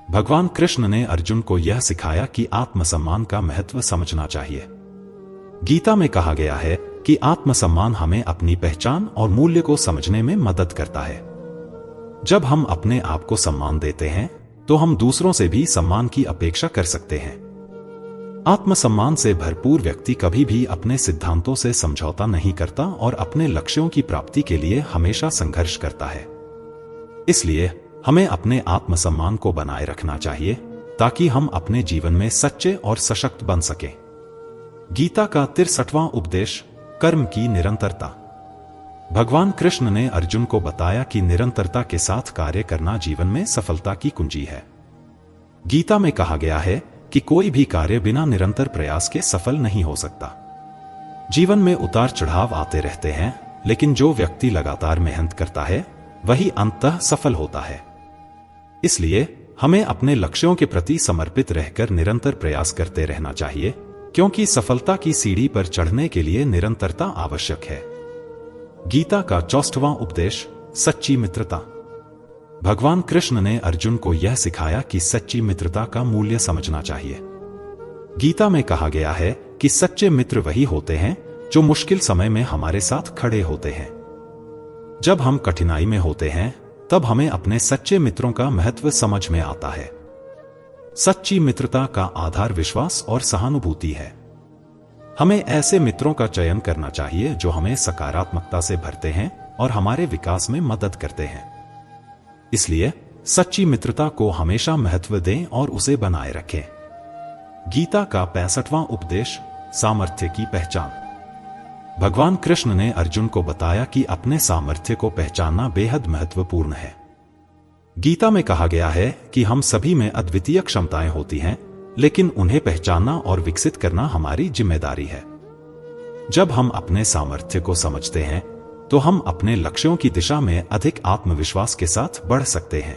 S1: भगवान कृष्ण ने अर्जुन को यह सिखाया कि आत्मसम्मान का महत्व समझना चाहिए। गीता में कहा गया है कि आत्मसम्मान हमें अपनी पहचान और मूल्य को समझने में मदद करता है। जब हम अपने आप को सम्मान देते हैं तो हम दूसरों से भी सम्मान की अपेक्षा कर सकते हैं। आत्मसम्मान से भरपूर व्यक्ति कभी भी अपने सिद्धांतों से समझौता नहीं करता और अपने लक्ष्यों की प्राप्ति के लिए हमेशा संघर्ष करता है। इसलिए हमें अपने आत्मसम्मान को बनाए रखना चाहिए ताकि हम अपने जीवन में सच्चे और सशक्त बन सकें। गीता का 63वां उपदेश, कर्म की निरंतरता। भगवान कृष्ण ने अर्जुन को बताया कि निरंतरता के साथ कार्य करना जीवन में सफलता की कुंजी है। गीता में कहा गया है कि कोई भी कार्य बिना निरंतर प्रयास के सफल नहीं हो सकता। जीवन में उतार चढ़ाव आते रहते हैं, लेकिन जो व्यक्ति लगातार मेहनत करता है वही अंततः सफल होता है। इसलिए हमें अपने लक्ष्यों के प्रति समर्पित रहकर निरंतर प्रयास करते रहना चाहिए, क्योंकि सफलता की सीढ़ी पर चढ़ने के लिए निरंतरता आवश्यक है। गीता का 64वां उपदेश, सच्ची मित्रता। भगवान कृष्ण ने अर्जुन को यह सिखाया कि सच्ची मित्रता का मूल्य समझना चाहिए। गीता में कहा गया है कि सच्चे मित्र वही होते हैं जो मुश्किल समय में हमारे साथ खड़े होते हैं। जब हम कठिनाई में होते हैं तब हमें अपने सच्चे मित्रों का महत्व समझ में आता है। सच्ची मित्रता का आधार विश्वास और सहानुभूति है। हमें ऐसे मित्रों का चयन करना चाहिए जो हमें सकारात्मकता से भरते हैं और हमारे विकास में मदद करते हैं। इसलिए सच्ची मित्रता को हमेशा महत्व दें और उसे बनाए रखें। गीता का 65वां उपदेश, सामर्थ्य की पहचान। भगवान कृष्ण ने अर्जुन को बताया कि अपने सामर्थ्य को पहचानना बेहद महत्वपूर्ण है। गीता में कहा गया है कि हम सभी में अद्वितीय क्षमताएं होती हैं, लेकिन उन्हें पहचानना और विकसित करना हमारी जिम्मेदारी है। जब हम अपने सामर्थ्य को समझते हैं तो हम अपने लक्ष्यों की दिशा में अधिक आत्मविश्वास के साथ बढ़ सकते हैं।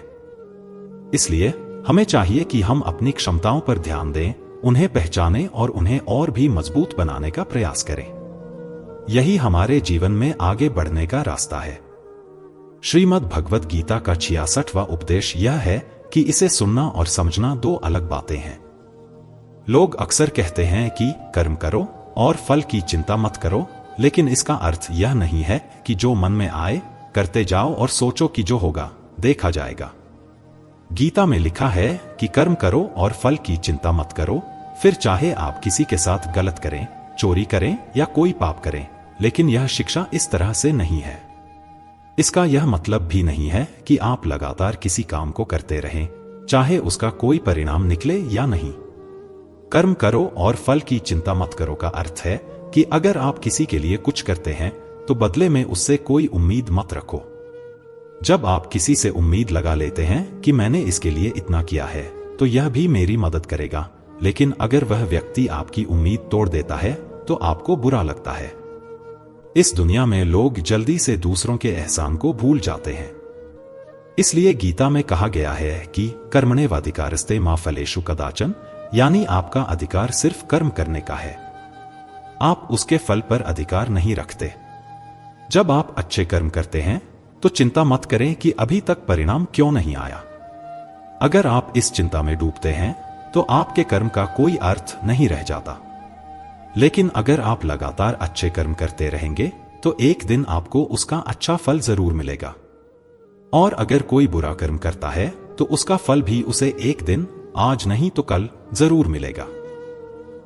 S1: इसलिए हमें चाहिए कि हम अपनी क्षमताओं पर ध्यान दें, उन्हें पहचानें और उन्हें और भी मजबूत बनाने का प्रयास करें। यही हमारे जीवन में आगे बढ़ने का रास्ता है। श्रीमद् भगवत गीता का 66वां उपदेश यह है कि इसे सुनना और समझना दो अलग बातें हैं। लोग अक्सर कहते हैं कि कर्म करो और फल की चिंता मत करो, लेकिन इसका अर्थ यह नहीं है कि जो मन में आए करते जाओ और सोचो कि जो होगा देखा जाएगा। गीता में लिखा है कि कर्म करो और फल की चिंता मत करो, फिर चाहे आप किसी के साथ गलत करें, चोरी करें या कोई पाप करें, लेकिन यह शिक्षा इस तरह से नहीं है। इसका यह मतलब भी नहीं है कि आप लगातार किसी काम को करते रहें, चाहे उसका कोई परिणाम निकले या नहीं। कर्म करो और फल की चिंता मत करो का अर्थ है कि अगर आप किसी के लिए कुछ करते हैं तो बदले में उससे कोई उम्मीद मत रखो। जब आप किसी से उम्मीद लगा लेते हैं कि मैंने इसके लिए इतना किया है तो यह भी मेरी मदद करेगा, लेकिन अगर वह व्यक्ति आपकी उम्मीद तोड़ देता है तो आपको बुरा लगता है। इस दुनिया में लोग जल्दी से दूसरों के एहसान को भूल जाते हैं। इसलिए गीता में कहा गया है कि कर्मण्येवाधिकारस्ते मा फलेषु कदाचन, यानी आपका अधिकार सिर्फ कर्म करने का है, आप उसके फल पर अधिकार नहीं रखते। जब आप अच्छे कर्म करते हैं तो चिंता मत करें कि अभी तक परिणाम क्यों नहीं आया। अगर आप इस चिंता में डूबते हैं तो आपके कर्म का कोई अर्थ नहीं रह जाता। लेकिन अगर आप लगातार अच्छे कर्म करते रहेंगे तो एक दिन आपको उसका अच्छा फल जरूर मिलेगा। और अगर कोई बुरा कर्म करता है तो उसका फल भी उसे एक दिन, आज नहीं तो कल, जरूर मिलेगा।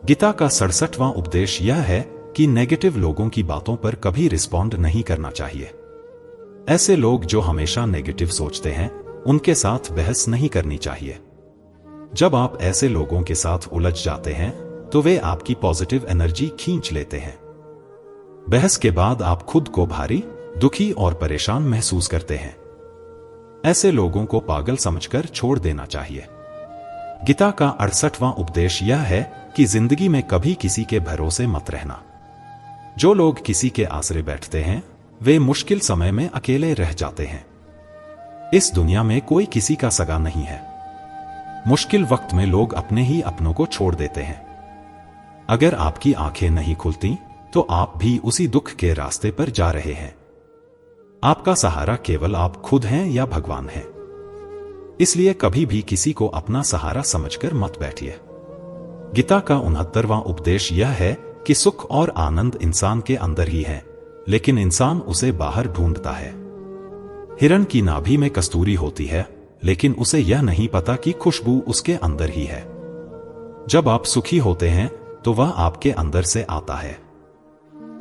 S1: गीता का 67वां उपदेश यह है कि नेगेटिव लोगों की बातों पर कभी रिस्पॉन्ड नहीं करना चाहिए। ऐसे लोग जो हमेशा नेगेटिव सोचते हैं, उनके साथ बहस नहीं करनी चाहिए। जब आप ऐसे लोगों के साथ उलझ जाते हैं तो वे आपकी पॉजिटिव एनर्जी खींच लेते हैं। बहस के बाद आप खुद को भारी, दुखी और परेशान महसूस करते हैं। ऐसे लोगों को पागल समझकर छोड़ देना चाहिए। गीता का 68वां उपदेश यह है कि जिंदगी में कभी किसी के भरोसे मत रहना। जो लोग किसी के आसरे बैठते हैं वे मुश्किल समय में अकेले रह जाते हैं। इस दुनिया में कोई किसी का सगा नहीं है। मुश्किल वक्त में लोग अपने ही अपनों को छोड़ देते हैं। अगर आपकी आंखें नहीं खुलती तो आप भी उसी दुख के रास्ते पर जा रहे हैं। आपका सहारा केवल आप खुद हैं या भगवान हैं। इसलिए कभी भी किसी को अपना सहारा समझकर मत बैठिए। गीता का 69वां उपदेश यह है कि सुख और आनंद इंसान के अंदर ही है, लेकिन इंसान उसे बाहर ढूंढता है। हिरण की नाभि में कस्तूरी होती है, लेकिन उसे यह नहीं पता कि खुशबू उसके अंदर ही है। जब आप सुखी होते हैं तो वह आपके अंदर से आता है।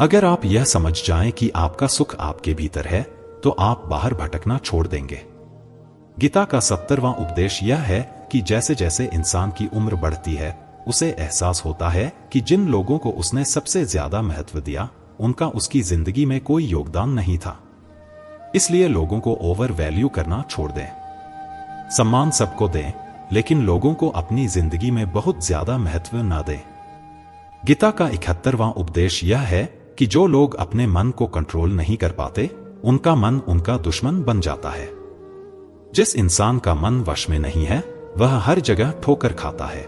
S1: अगर आप यह समझ जाएं कि आपका सुख आपके भीतर है तो आप बाहर भटकना छोड़ देंगे। गीता का 70वां उपदेश यह है कि जैसे जैसे इंसान की उम्र बढ़ती है उसे एहसास होता है कि जिन लोगों को उसने सबसे ज्यादा महत्व दिया उनका उसकी जिंदगी में कोई योगदान नहीं था। इसलिए लोगों को ओवर वैल्यू करना छोड़ दें। सम्मान सबको दें, लेकिन लोगों को अपनी जिंदगी में बहुत ज्यादा महत्व ना दें। गीता का 71वां उपदेश यह है कि जो लोग अपने मन को कंट्रोल नहीं कर पाते उनका मन उनका दुश्मन बन जाता है। जिस इंसान का मन वश में नहीं है वह हर जगह ठोकर खाता है।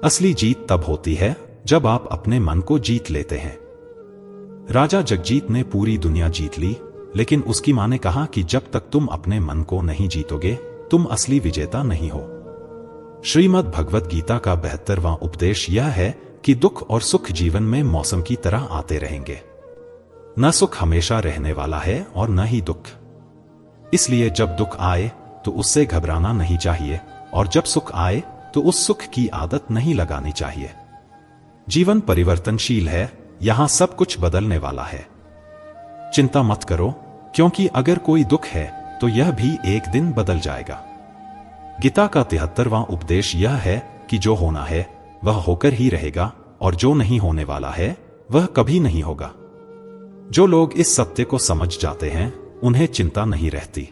S1: असली जीत तब होती है जब आप अपने मन को जीत लेते हैं। राजा जगजीत ने पूरी दुनिया जीत ली, लेकिन उसकी मां ने कहा कि जब तक तुम अपने मन को नहीं जीतोगे तुम असली विजेता नहीं हो। श्रीमद् भगवत गीता का 72वां उपदेश यह है कि दुख और सुख जीवन में मौसम की तरह आते रहेंगे। न सुख हमेशा रहने वाला है और न ही दुख। इसलिए जब दुख आए तो उससे घबराना नहीं चाहिए, और जब सुख आए तो उस सुख की आदत नहीं लगानी चाहिए। जीवन परिवर्तनशील है, यहां सब कुछ बदलने वाला है। चिंता मत करो, क्योंकि अगर कोई दुख है तो यह भी एक दिन बदल जाएगा। गीता का 73वां उपदेश यह है कि जो होना है वह होकर ही रहेगा, और जो नहीं होने वाला है वह कभी नहीं होगा। जो लोग इस सत्य को समझ जाते हैं उन्हें चिंता नहीं रहती,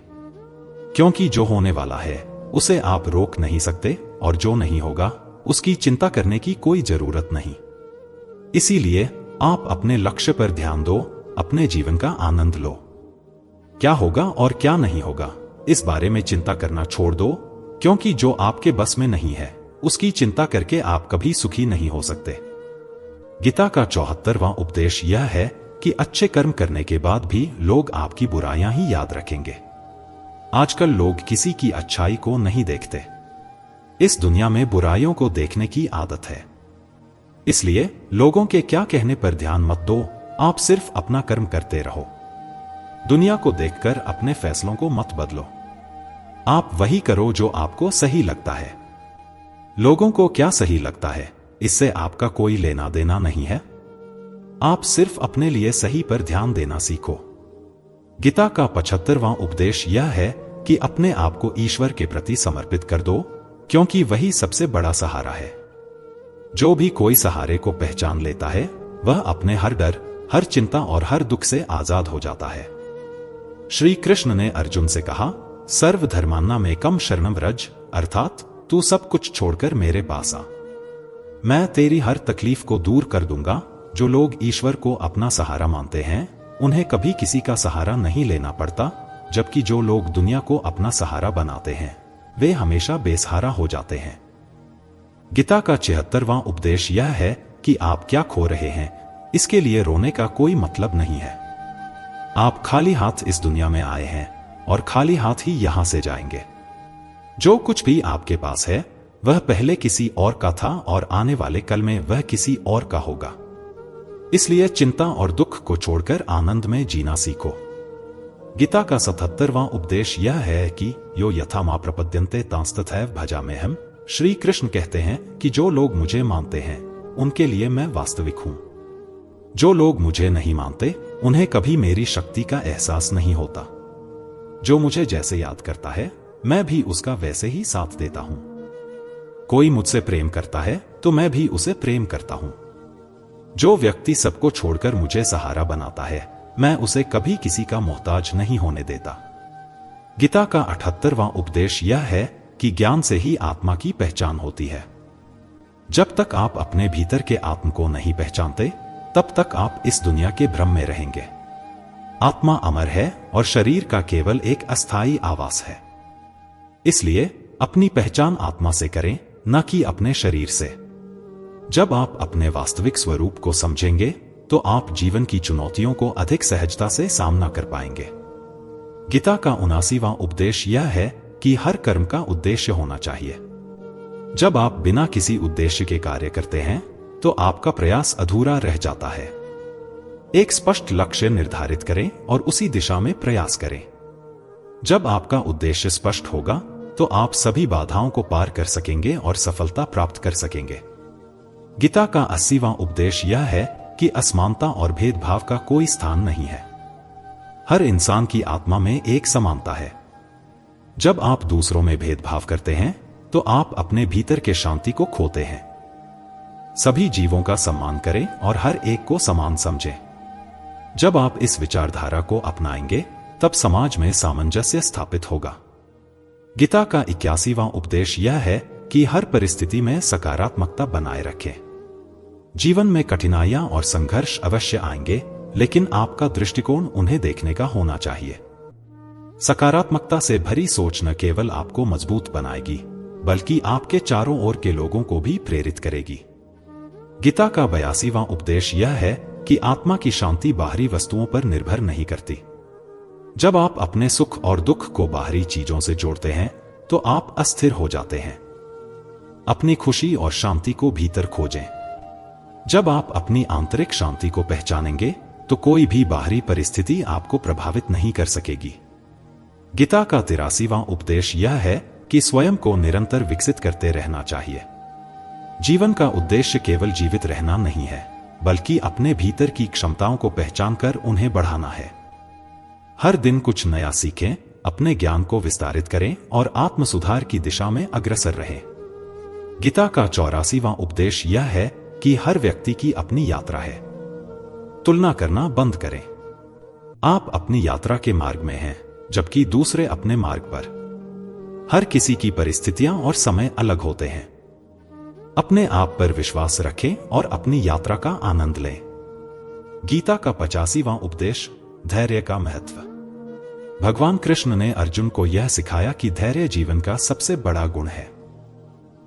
S1: क्योंकि जो होने वाला है उसे आप रोक नहीं सकते, और जो नहीं होगा उसकी चिंता करने की कोई जरूरत नहीं। इसीलिए आप अपने लक्ष्य पर ध्यान दो, अपने जीवन का आनंद लो। क्या होगा और क्या नहीं होगा इस बारे में चिंता करना छोड़ दो, क्योंकि जो आपके बस में नहीं है उसकी चिंता करके आप कभी सुखी नहीं हो सकते। गीता का 74वां उपदेश यह है कि कि अच्छे कर्म करने के बाद भी लोग आपकी बुराइयां ही याद रखेंगे। आजकल लोग किसी की अच्छाई को नहीं देखते। इस दुनिया में बुराइयों को देखने की आदत है। इसलिए लोगों के क्या कहने पर ध्यान मत दो, आप सिर्फ अपना कर्म करते रहो। दुनिया को देखकर अपने फैसलों को मत बदलो। आप वही करो जो आपको सही लगता है। लोगों को क्या सही लगता है, इससे आपका कोई लेना देना नहीं है। आप सिर्फ अपने लिए सही पर ध्यान देना सीखो। गीता का 75वां उपदेश यह है कि अपने आप को ईश्वर के प्रति समर्पित कर दो, क्योंकि वही सबसे बड़ा सहारा है। जो भी कोई सहारे को पहचान लेता है, वह अपने हर डर, हर चिंता और हर दुख से आजाद हो जाता है। श्री कृष्ण ने अर्जुन से कहा, सर्वधर्मान्ना में कम शरणम व्रज, अर्थात तू सब कुछ छोड़कर मेरे पास आ। मैं तेरी हर तकलीफ को दूर कर दूंगा। जो लोग ईश्वर को अपना सहारा मानते हैं, उन्हें कभी किसी का सहारा नहीं लेना पड़ता, जबकि जो लोग दुनिया को अपना सहारा बनाते हैं, वे हमेशा बेसहारा हो जाते हैं। गीता का 76वां उपदेश यह है कि आप क्या खो रहे हैं, इसके लिए रोने का कोई मतलब नहीं है। आप खाली हाथ इस दुनिया में आए हैं और खाली हाथ ही यहां से जाएंगे। जो कुछ भी आपके पास है, वह पहले किसी और का था और आने वाले कल में वह किसी और का होगा। इसलिए चिंता और दुख को छोड़कर आनंद में जीना सीखो। गीता का 77वां उपदेश यह है कि यो यथा मा प्रपद्यन्ते तांस्तथैव भजाम्यहम्। श्री कृष्ण कहते हैं कि जो लोग मुझे मानते हैं, उनके लिए मैं वास्तविक हूं। जो लोग मुझे नहीं मानते, उन्हें कभी मेरी शक्ति का एहसास नहीं होता। जो मुझे जैसे याद करता है, मैं भी उसका वैसे ही साथ देता हूं। कोई मुझसे प्रेम करता है तो मैं भी उसे प्रेम करता हूं। जो व्यक्ति सबको छोड़कर मुझे सहारा बनाता है, मैं उसे कभी किसी का मोहताज नहीं होने देता। गीता का 78वां उपदेश यह है कि ज्ञान से ही आत्मा की पहचान होती है। जब तक आप अपने भीतर के आत्म को नहीं पहचानते, तब तक आप इस दुनिया के भ्रम में रहेंगे। आत्मा अमर है और शरीर का केवल एक अस्थायी आवास है। इसलिए अपनी पहचान आत्मा से करें, न कि अपने शरीर से। जब आप अपने वास्तविक स्वरूप को समझेंगे, तो आप जीवन की चुनौतियों को अधिक सहजता से सामना कर पाएंगे। गीता का 79वां उपदेश यह है कि हर कर्म का उद्देश्य होना चाहिए। जब आप बिना किसी उद्देश्य के कार्य करते हैं, तो आपका प्रयास अधूरा रह जाता है। एक स्पष्ट लक्ष्य निर्धारित करें और उसी दिशा में प्रयास करें। जब आपका उद्देश्य स्पष्ट होगा, तो आप सभी बाधाओं को पार कर सकेंगे और सफलता प्राप्त कर सकेंगे। गीता का 80वां उपदेश यह है कि असमानता और भेदभाव का कोई स्थान नहीं है। हर इंसान की आत्मा में एक समानता है। जब आप दूसरों में भेदभाव करते हैं, तो आप अपने भीतर के शांति को खोते हैं। सभी जीवों का सम्मान करें और हर एक को समान समझें। जब आप इस विचारधारा को अपनाएंगे, तब समाज में सामंजस्य स्थापित होगा। गीता का 81वां उपदेश यह है कि हर परिस्थिति में सकारात्मकता बनाए रखें। जीवन में कठिनाइयां और संघर्ष अवश्य आएंगे, लेकिन आपका दृष्टिकोण उन्हें देखने का होना चाहिए। सकारात्मकता से भरी सोच न केवल आपको मजबूत बनाएगी, बल्कि आपके चारों ओर के लोगों को भी प्रेरित करेगी। गीता का 82वां उपदेश यह है कि आत्मा की शांति बाहरी वस्तुओं पर निर्भर नहीं करती। जब आप अपने सुख और दुख को बाहरी चीजों से जोड़ते हैं, तो आप अस्थिर हो जाते हैं। अपनी खुशी और शांति को भीतर खोजें। जब आप अपनी आंतरिक शांति को पहचानेंगे, तो कोई भी बाहरी परिस्थिति आपको प्रभावित नहीं कर सकेगी। गीता का 83वां उपदेश यह है कि स्वयं को निरंतर विकसित करते रहना चाहिए। जीवन का उद्देश्य केवल जीवित रहना नहीं है, बल्कि अपने भीतर की क्षमताओं को पहचानकर उन्हें बढ़ाना है। हर दिन कुछ नया सीखें, अपने ज्ञान को विस्तारित करें और आत्म सुधार की दिशा में अग्रसर रहें। गीता का 84वां उपदेश यह है कि हर व्यक्ति की अपनी यात्रा है। तुलना करना बंद करें। आप अपनी यात्रा के मार्ग में हैं, जबकि दूसरे अपने मार्ग पर। हर किसी की परिस्थितियां और समय अलग होते हैं। अपने आप पर विश्वास रखें और अपनी यात्रा का आनंद लें। गीता का 85वां उपदेश, धैर्य का महत्व। भगवान कृष्ण ने अर्जुन को यह सिखाया कि धैर्य जीवन का सबसे बड़ा गुण है।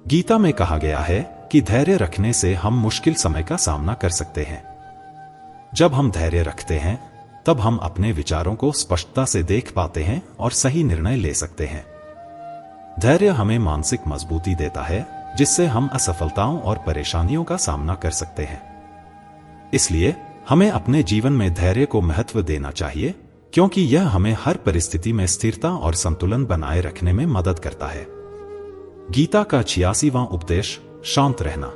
S1: गीता में कहा गया है कि धैर्य रखने से हम मुश्किल समय का सामना कर सकते हैं। जब हम धैर्य रखते हैं तब हम अपने विचारों को स्पष्टता से देख पाते हैं और सही निर्णय ले सकते हैं। धैर्य हमें मानसिक मजबूती देता है जिससे हम असफलताओं और परेशानियों का सामना कर सकते हैं। इसलिए हमें अपने जीवन में धैर्य को महत्व देना चाहिए, क्योंकि यह हमें हर परिस्थिति में स्थिरता और संतुलन बनाए रखने में मदद करता है। गीता का 86वां उपदेश, शांत रहना।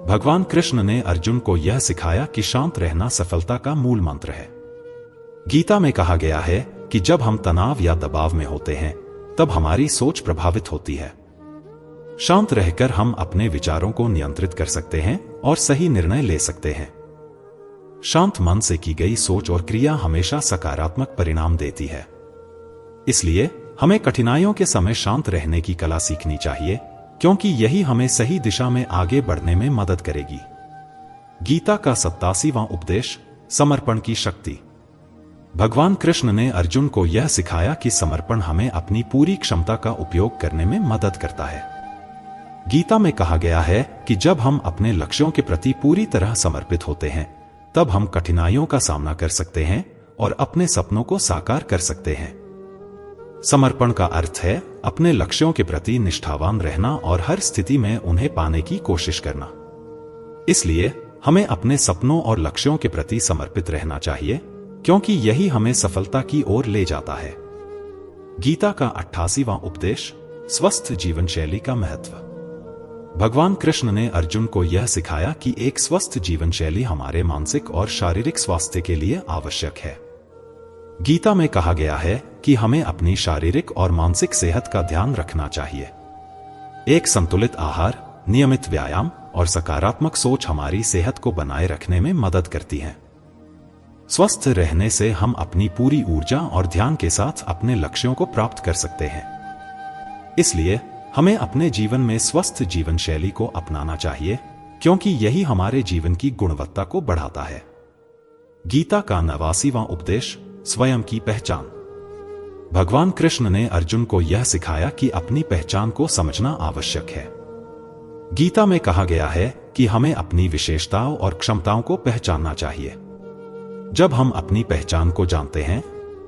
S1: भगवान कृष्ण ने अर्जुन को यह सिखाया कि शांत रहना सफलता का मूल मंत्र है। गीता में कहा गया है कि जब हम तनाव या दबाव में होते हैं तब हमारी सोच प्रभावित होती है। शांत रहकर हम अपने विचारों को नियंत्रित कर सकते हैं और सही निर्णय ले सकते हैं। शांत मन से की गई सोच और क्रिया हमेशा सकारात्मक परिणाम देती है। इसलिए हमें कठिनाइयों के समय शांत रहने की कला सीखनी चाहिए, क्योंकि यही हमें सही दिशा में आगे बढ़ने में मदद करेगी। गीता का 87वां उपदेश, समर्पण की शक्ति। भगवान कृष्ण ने अर्जुन को यह सिखाया कि समर्पण हमें अपनी पूरी क्षमता का उपयोग करने में मदद करता है। गीता में कहा गया है कि जब हम अपने लक्ष्यों के प्रति पूरी तरह समर्पित होते हैं तब हम कठिनाइयों का सामना कर सकते हैं और अपने सपनों को साकार कर सकते हैं। समर्पण का अर्थ है अपने लक्ष्यों के प्रति निष्ठावान रहना और हर स्थिति में उन्हें पाने की कोशिश करना। इसलिए हमें अपने सपनों और लक्ष्यों के प्रति समर्पित रहना चाहिए, क्योंकि यही हमें सफलता की ओर ले जाता है। गीता का 88वां उपदेश, स्वस्थ जीवन शैली का महत्व। भगवान कृष्ण ने अर्जुन को यह सिखाया कि एक स्वस्थ जीवन शैली हमारे मानसिक और शारीरिक स्वास्थ्य के लिए आवश्यक है। गीता में कहा गया है कि हमें अपनी शारीरिक और मानसिक सेहत का ध्यान रखना चाहिए। एक संतुलित आहार, नियमित व्यायाम और सकारात्मक सोच हमारी सेहत को बनाए रखने में मदद करती है। स्वस्थ रहने से हम अपनी पूरी ऊर्जा और ध्यान के साथ अपने लक्ष्यों को प्राप्त कर सकते हैं। इसलिए हमें अपने जीवन में स्वस्थ जीवन शैली को अपनाना चाहिए, क्योंकि यही हमारे जीवन की गुणवत्ता को बढ़ाता है। गीता का 89वां उपदेश, स्वयं की पहचान। भगवान कृष्ण ने अर्जुन को यह सिखाया कि अपनी पहचान को समझना आवश्यक है। गीता में कहा गया है कि हमें अपनी विशेषताओं और क्षमताओं को पहचानना चाहिए। जब हम अपनी पहचान को जानते हैं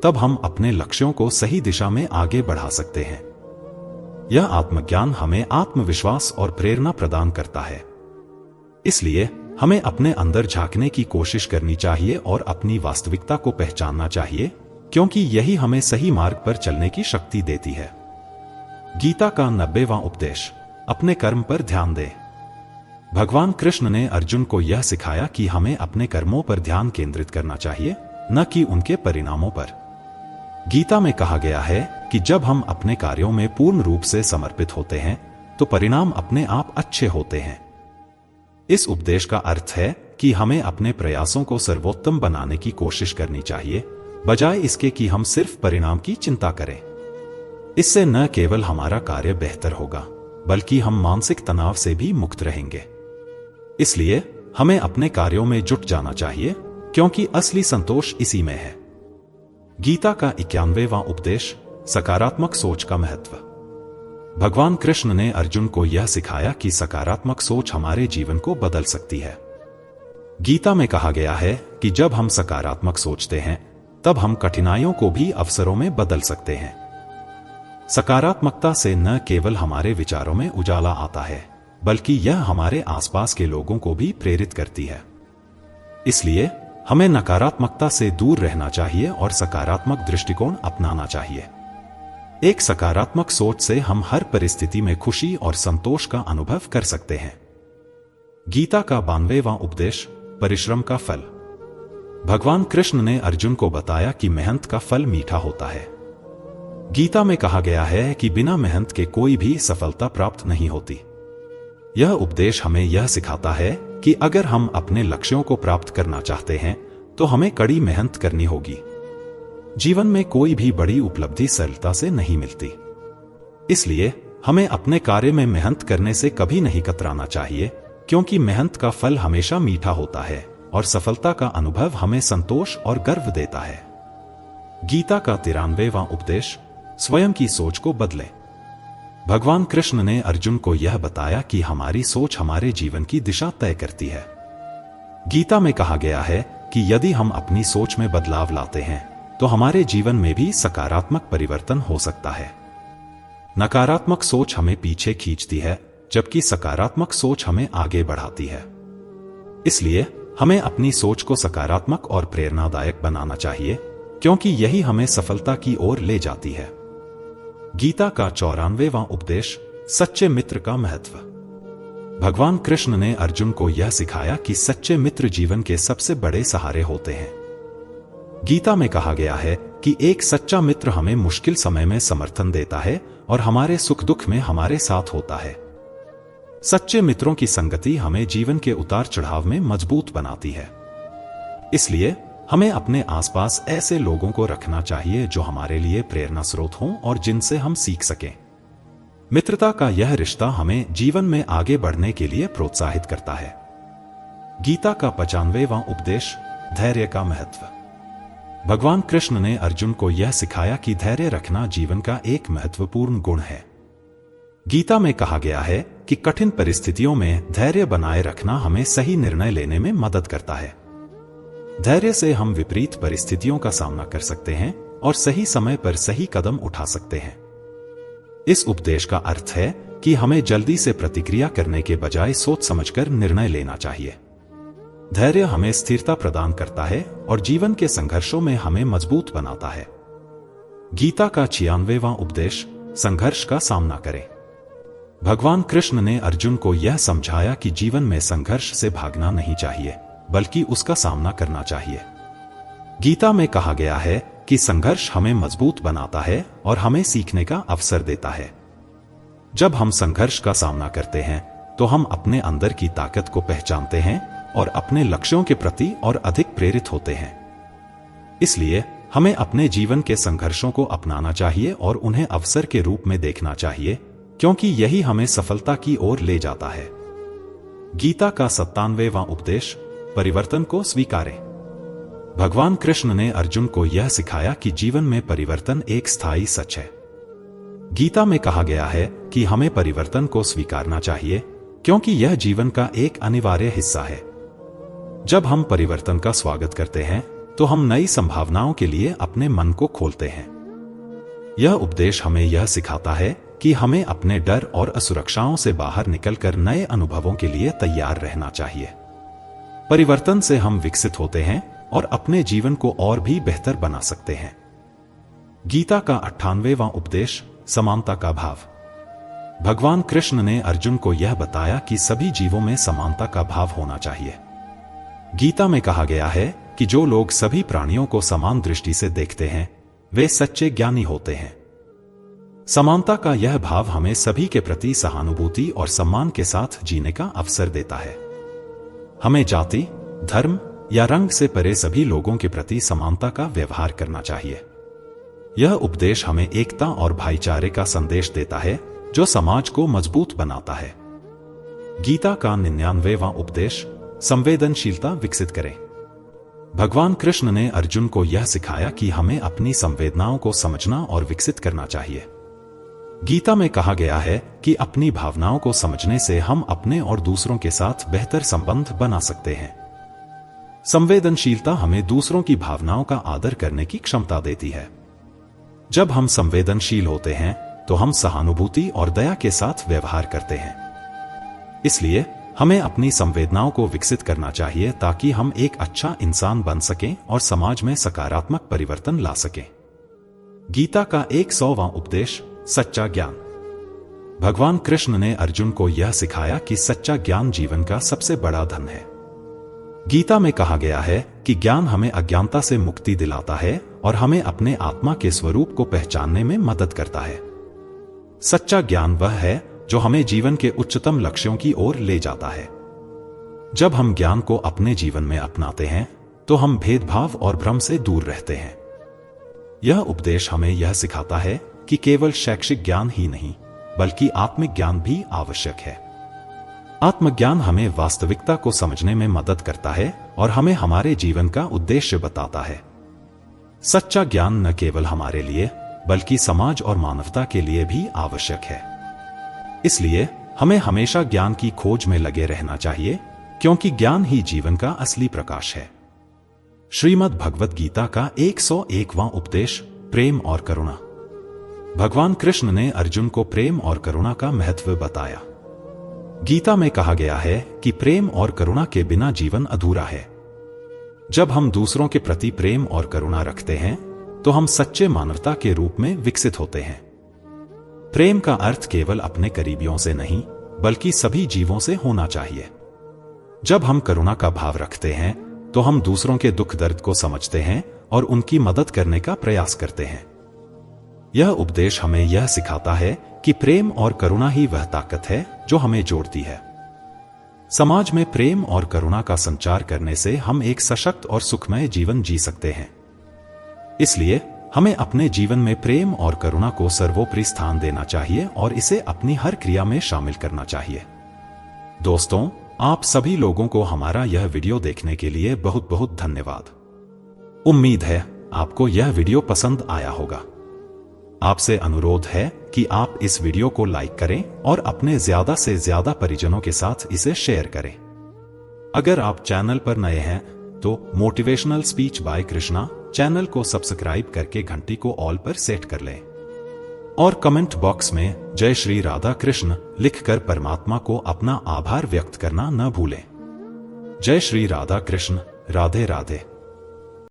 S1: तब हम अपने लक्ष्यों को सही दिशा में आगे बढ़ा सकते हैं। यह आत्मज्ञान हमें आत्मविश्वास और प्रेरणा प्रदान करता है। इसलिए हमें अपने अंदर झांकने की कोशिश करनी चाहिए और अपनी वास्तविकता को पहचानना चाहिए, क्योंकि यही हमें सही मार्ग पर चलने की शक्ति देती है। गीता का 90वां उपदेश, अपने कर्म पर ध्यान दें। भगवान कृष्ण ने अर्जुन को यह सिखाया कि हमें अपने कर्मों पर ध्यान केंद्रित करना चाहिए, न कि उनके परिणामों पर। गीता में कहा गया है कि जब हम अपने कार्यों में पूर्ण रूप से समर्पित होते हैं तो परिणाम अपने आप अच्छे होते हैं। इस उपदेश का अर्थ है कि हमें अपने प्रयासों को सर्वोत्तम बनाने की कोशिश करनी चाहिए, बजाय इसके कि हम सिर्फ परिणाम की चिंता करें। इससे न केवल हमारा कार्य बेहतर होगा, बल्कि हम मानसिक तनाव से भी मुक्त रहेंगे। इसलिए हमें अपने कार्यों में जुट जाना चाहिए, क्योंकि असली संतोष इसी में है। गीता का 91वां उपदेश, सकारात्मक सोच का महत्व। भगवान कृष्ण ने अर्जुन को यह सिखाया कि सकारात्मक सोच हमारे जीवन को बदल सकती है। गीता में कहा गया है कि जब हम सकारात्मक सोचते हैं तब हम कठिनाइयों को भी अवसरों में बदल सकते हैं। सकारात्मकता से न केवल हमारे विचारों में उजाला आता है, बल्कि यह हमारे आसपास के लोगों को भी प्रेरित करती है। इसलिए हमें नकारात्मकता से दूर रहना चाहिए और सकारात्मक दृष्टिकोण अपनाना चाहिए। एक सकारात्मक सोच से हम हर परिस्थिति में खुशी और संतोष का अनुभव कर सकते हैं। गीता का 92वां उपदेश, परिश्रम का फल। भगवान कृष्ण ने अर्जुन को बताया कि मेहनत का फल मीठा होता है। गीता में कहा गया है कि बिना मेहनत के कोई भी सफलता प्राप्त नहीं होती। यह उपदेश हमें यह सिखाता है कि अगर हम अपने लक्ष्यों को प्राप्त करना चाहते हैं तो हमें कड़ी मेहनत करनी होगी। जीवन में कोई भी बड़ी उपलब्धि सरलता से नहीं मिलती। इसलिए हमें अपने कार्य में मेहनत करने से कभी नहीं कतराना चाहिए, क्योंकि मेहनत का फल हमेशा मीठा होता है और सफलता का अनुभव हमें संतोष और गर्व देता है। गीता का 93वां उपदेश, स्वयं की सोच को बदलें। भगवान कृष्ण ने अर्जुन को यह बताया कि हमारी सोच हमारे जीवन की दिशा तय करती है। गीता में कहा गया है कि यदि हम अपनी सोच में बदलाव लाते हैं तो हमारे जीवन में भी सकारात्मक परिवर्तन हो सकता है। नकारात्मक सोच हमें पीछे खींचती है, जबकि सकारात्मक सोच हमें आगे बढ़ाती है। इसलिए हमें अपनी सोच को सकारात्मक और प्रेरणादायक बनाना चाहिए, क्योंकि यही हमें सफलता की ओर ले जाती है। गीता का 94वां उपदेश, सच्चे मित्र का महत्व। भगवान कृष्ण ने अर्जुन को यह सिखाया कि सच्चे मित्र जीवन के सबसे बड़े सहारे होते हैं। गीता में कहा गया है कि एक सच्चा मित्र हमें मुश्किल समय में समर्थन देता है और हमारे सुख दुख में हमारे साथ होता है। सच्चे मित्रों की संगति हमें जीवन के उतार चढ़ाव में मजबूत बनाती है। इसलिए हमें अपने आसपास ऐसे लोगों को रखना चाहिए जो हमारे लिए प्रेरणा स्रोत हों और जिनसे हम सीख सकें। मित्रता का यह रिश्ता हमें जीवन में आगे बढ़ने के लिए प्रोत्साहित करता है। गीता का 95वां उपदेश, धैर्य का महत्व। भगवान कृष्ण ने अर्जुन को यह सिखाया कि धैर्य रखना जीवन का एक महत्वपूर्ण गुण है। गीता में कहा गया है कि कठिन परिस्थितियों में धैर्य बनाए रखना हमें सही निर्णय लेने में मदद करता है। धैर्य से हम विपरीत परिस्थितियों का सामना कर सकते हैं और सही समय पर सही कदम उठा सकते हैं। इस उपदेश का अर्थ है कि हमें जल्दी से प्रतिक्रिया करने के बजाय सोच समझकर निर्णय लेना चाहिए। धैर्य हमें स्थिरता प्रदान करता है और जीवन के संघर्षों में हमें मजबूत बनाता है। गीता का 96वां उपदेश, संघर्ष का सामना करें। भगवान कृष्ण ने अर्जुन को यह समझाया कि जीवन में संघर्ष से भागना नहीं चाहिए, बल्कि उसका सामना करना चाहिए। गीता में कहा गया है कि संघर्ष हमें मजबूत बनाता है और हमें सीखने का अवसर देता है। जब हम संघर्ष का सामना करते हैं तो हम अपने अंदर की ताकत को पहचानते हैं और अपने लक्ष्यों के प्रति और अधिक प्रेरित होते हैं। इसलिए हमें अपने जीवन के संघर्षों को अपनाना चाहिए और उन्हें अवसर के रूप में देखना चाहिए, क्योंकि यही हमें सफलता की ओर ले जाता है। गीता का 97वां उपदेश, परिवर्तन को स्वीकारें। भगवान कृष्ण ने अर्जुन को यह सिखाया कि जीवन में परिवर्तन एक स्थायी सच है। गीता में कहा गया है कि हमें परिवर्तन को स्वीकारना चाहिए, क्योंकि यह जीवन का एक अनिवार्य हिस्सा है। जब हम परिवर्तन का स्वागत करते हैं तो हम नई संभावनाओं के लिए अपने मन को खोलते हैं। यह उपदेश हमें यह सिखाता है कि हमें अपने डर और असुरक्षाओं से बाहर निकलकर नए अनुभवों के लिए तैयार रहना चाहिए। परिवर्तन से हम विकसित होते हैं और अपने जीवन को और भी बेहतर बना सकते हैं। गीता का 98वां उपदेश, समानता का भाव। भगवान कृष्ण ने अर्जुन को यह बताया कि सभी जीवों में समानता का भाव होना चाहिए। गीता में कहा गया है कि जो लोग सभी प्राणियों को समान दृष्टि से देखते हैं वे सच्चे ज्ञानी होते हैं। समानता का यह भाव हमें सभी के प्रति सहानुभूति और सम्मान के साथ जीने का अवसर देता है। हमें जाति, धर्म या रंग से परे सभी लोगों के प्रति समानता का व्यवहार करना चाहिए। यह उपदेश हमें एकता और भाईचारे का संदेश देता है, जो समाज को मजबूत बनाता है। गीता का 99वां उपदेश, संवेदनशीलता विकसित करें। भगवान कृष्ण ने अर्जुन को यह सिखाया कि हमें अपनी संवेदनाओं को समझना और विकसित करना चाहिए। गीता में कहा गया है कि अपनी भावनाओं को समझने से हम अपने और दूसरों के साथ बेहतर संबंध बना सकते हैं। संवेदनशीलता हमें दूसरों की भावनाओं का आदर करने की क्षमता देती है। जब हम संवेदनशील होते हैं तो हम सहानुभूति और दया के साथ व्यवहार करते हैं। इसलिए हमें अपनी संवेदनाओं को विकसित करना चाहिए ताकि हम एक अच्छा इंसान बन सकें और समाज में सकारात्मक परिवर्तन ला सकें। गीता का 100वां उपदेश, सच्चा ज्ञान। भगवान कृष्ण ने अर्जुन को यह सिखाया कि सच्चा ज्ञान जीवन का सबसे बड़ा धन है। गीता में कहा गया है कि ज्ञान हमें अज्ञानता से मुक्ति दिलाता है और हमें अपने आत्मा के स्वरूप को पहचानने में मदद करता है। सच्चा ज्ञान वह है जो हमें जीवन के उच्चतम लक्ष्यों की ओर ले जाता है। जब हम ज्ञान को अपने जीवन में अपनाते हैं तो हम भेदभाव और भ्रम से दूर रहते हैं। यह उपदेश हमें यह सिखाता है कि केवल शैक्षिक ज्ञान ही नहीं बल्कि आत्मिक ज्ञान भी आवश्यक है। आत्मज्ञान हमें वास्तविकता को समझने में मदद करता है और हमें हमारे जीवन का उद्देश्य बताता है। सच्चा ज्ञान न केवल हमारे लिए बल्कि समाज और मानवता के लिए भी आवश्यक है। इसलिए हमें हमेशा ज्ञान की खोज में लगे रहना चाहिए, क्योंकि ज्ञान ही जीवन का असली प्रकाश है। श्रीमद् भगवत गीता का 101वां उपदेश, प्रेम और करुणा। भगवान कृष्ण ने अर्जुन को प्रेम और करुणा का महत्व बताया। गीता में कहा गया है कि प्रेम और करुणा के बिना जीवन अधूरा है। जब हम दूसरों के प्रति प्रेम और करुणा रखते हैं तो हम सच्चे मानवता के रूप में विकसित होते हैं। प्रेम का अर्थ केवल अपने करीबियों से नहीं बल्कि सभी जीवों से होना चाहिए। जब हम करुणा का भाव रखते हैं तो हम दूसरों के दुख दर्द को समझते हैं और उनकी मदद करने का प्रयास करते हैं। यह उपदेश हमें यह सिखाता है कि प्रेम और करुणा ही वह ताकत है जो हमें जोड़ती है। समाज में प्रेम और करुणा का संचार करने से हम एक सशक्त और सुखमय जीवन जी सकते हैं। इसलिए हमें अपने जीवन में प्रेम और करुणा को सर्वोपरि स्थान देना चाहिए और इसे अपनी हर क्रिया में शामिल करना चाहिए। दोस्तों, आप सभी लोगों को हमारा यह वीडियो देखने के लिए बहुत बहुत धन्यवाद। उम्मीद है आपको यह वीडियो पसंद आया होगा। आपसे अनुरोध है कि आप इस वीडियो को लाइक करें और अपने ज्यादा से ज्यादा परिजनों के साथ इसे शेयर करें। अगर आप चैनल पर नए हैं तो motivational speech bye Krishna channel को सब्सक्राइब करके घंटी को ऑल पर सेट कर लें और कमेंट बॉक्स में जय श्री राधा कृष्ण लिखकर परमात्मा को अपना आभार व्यक्त करना न भूलें। जय श्री राधा कृष्ण। राधे राधे।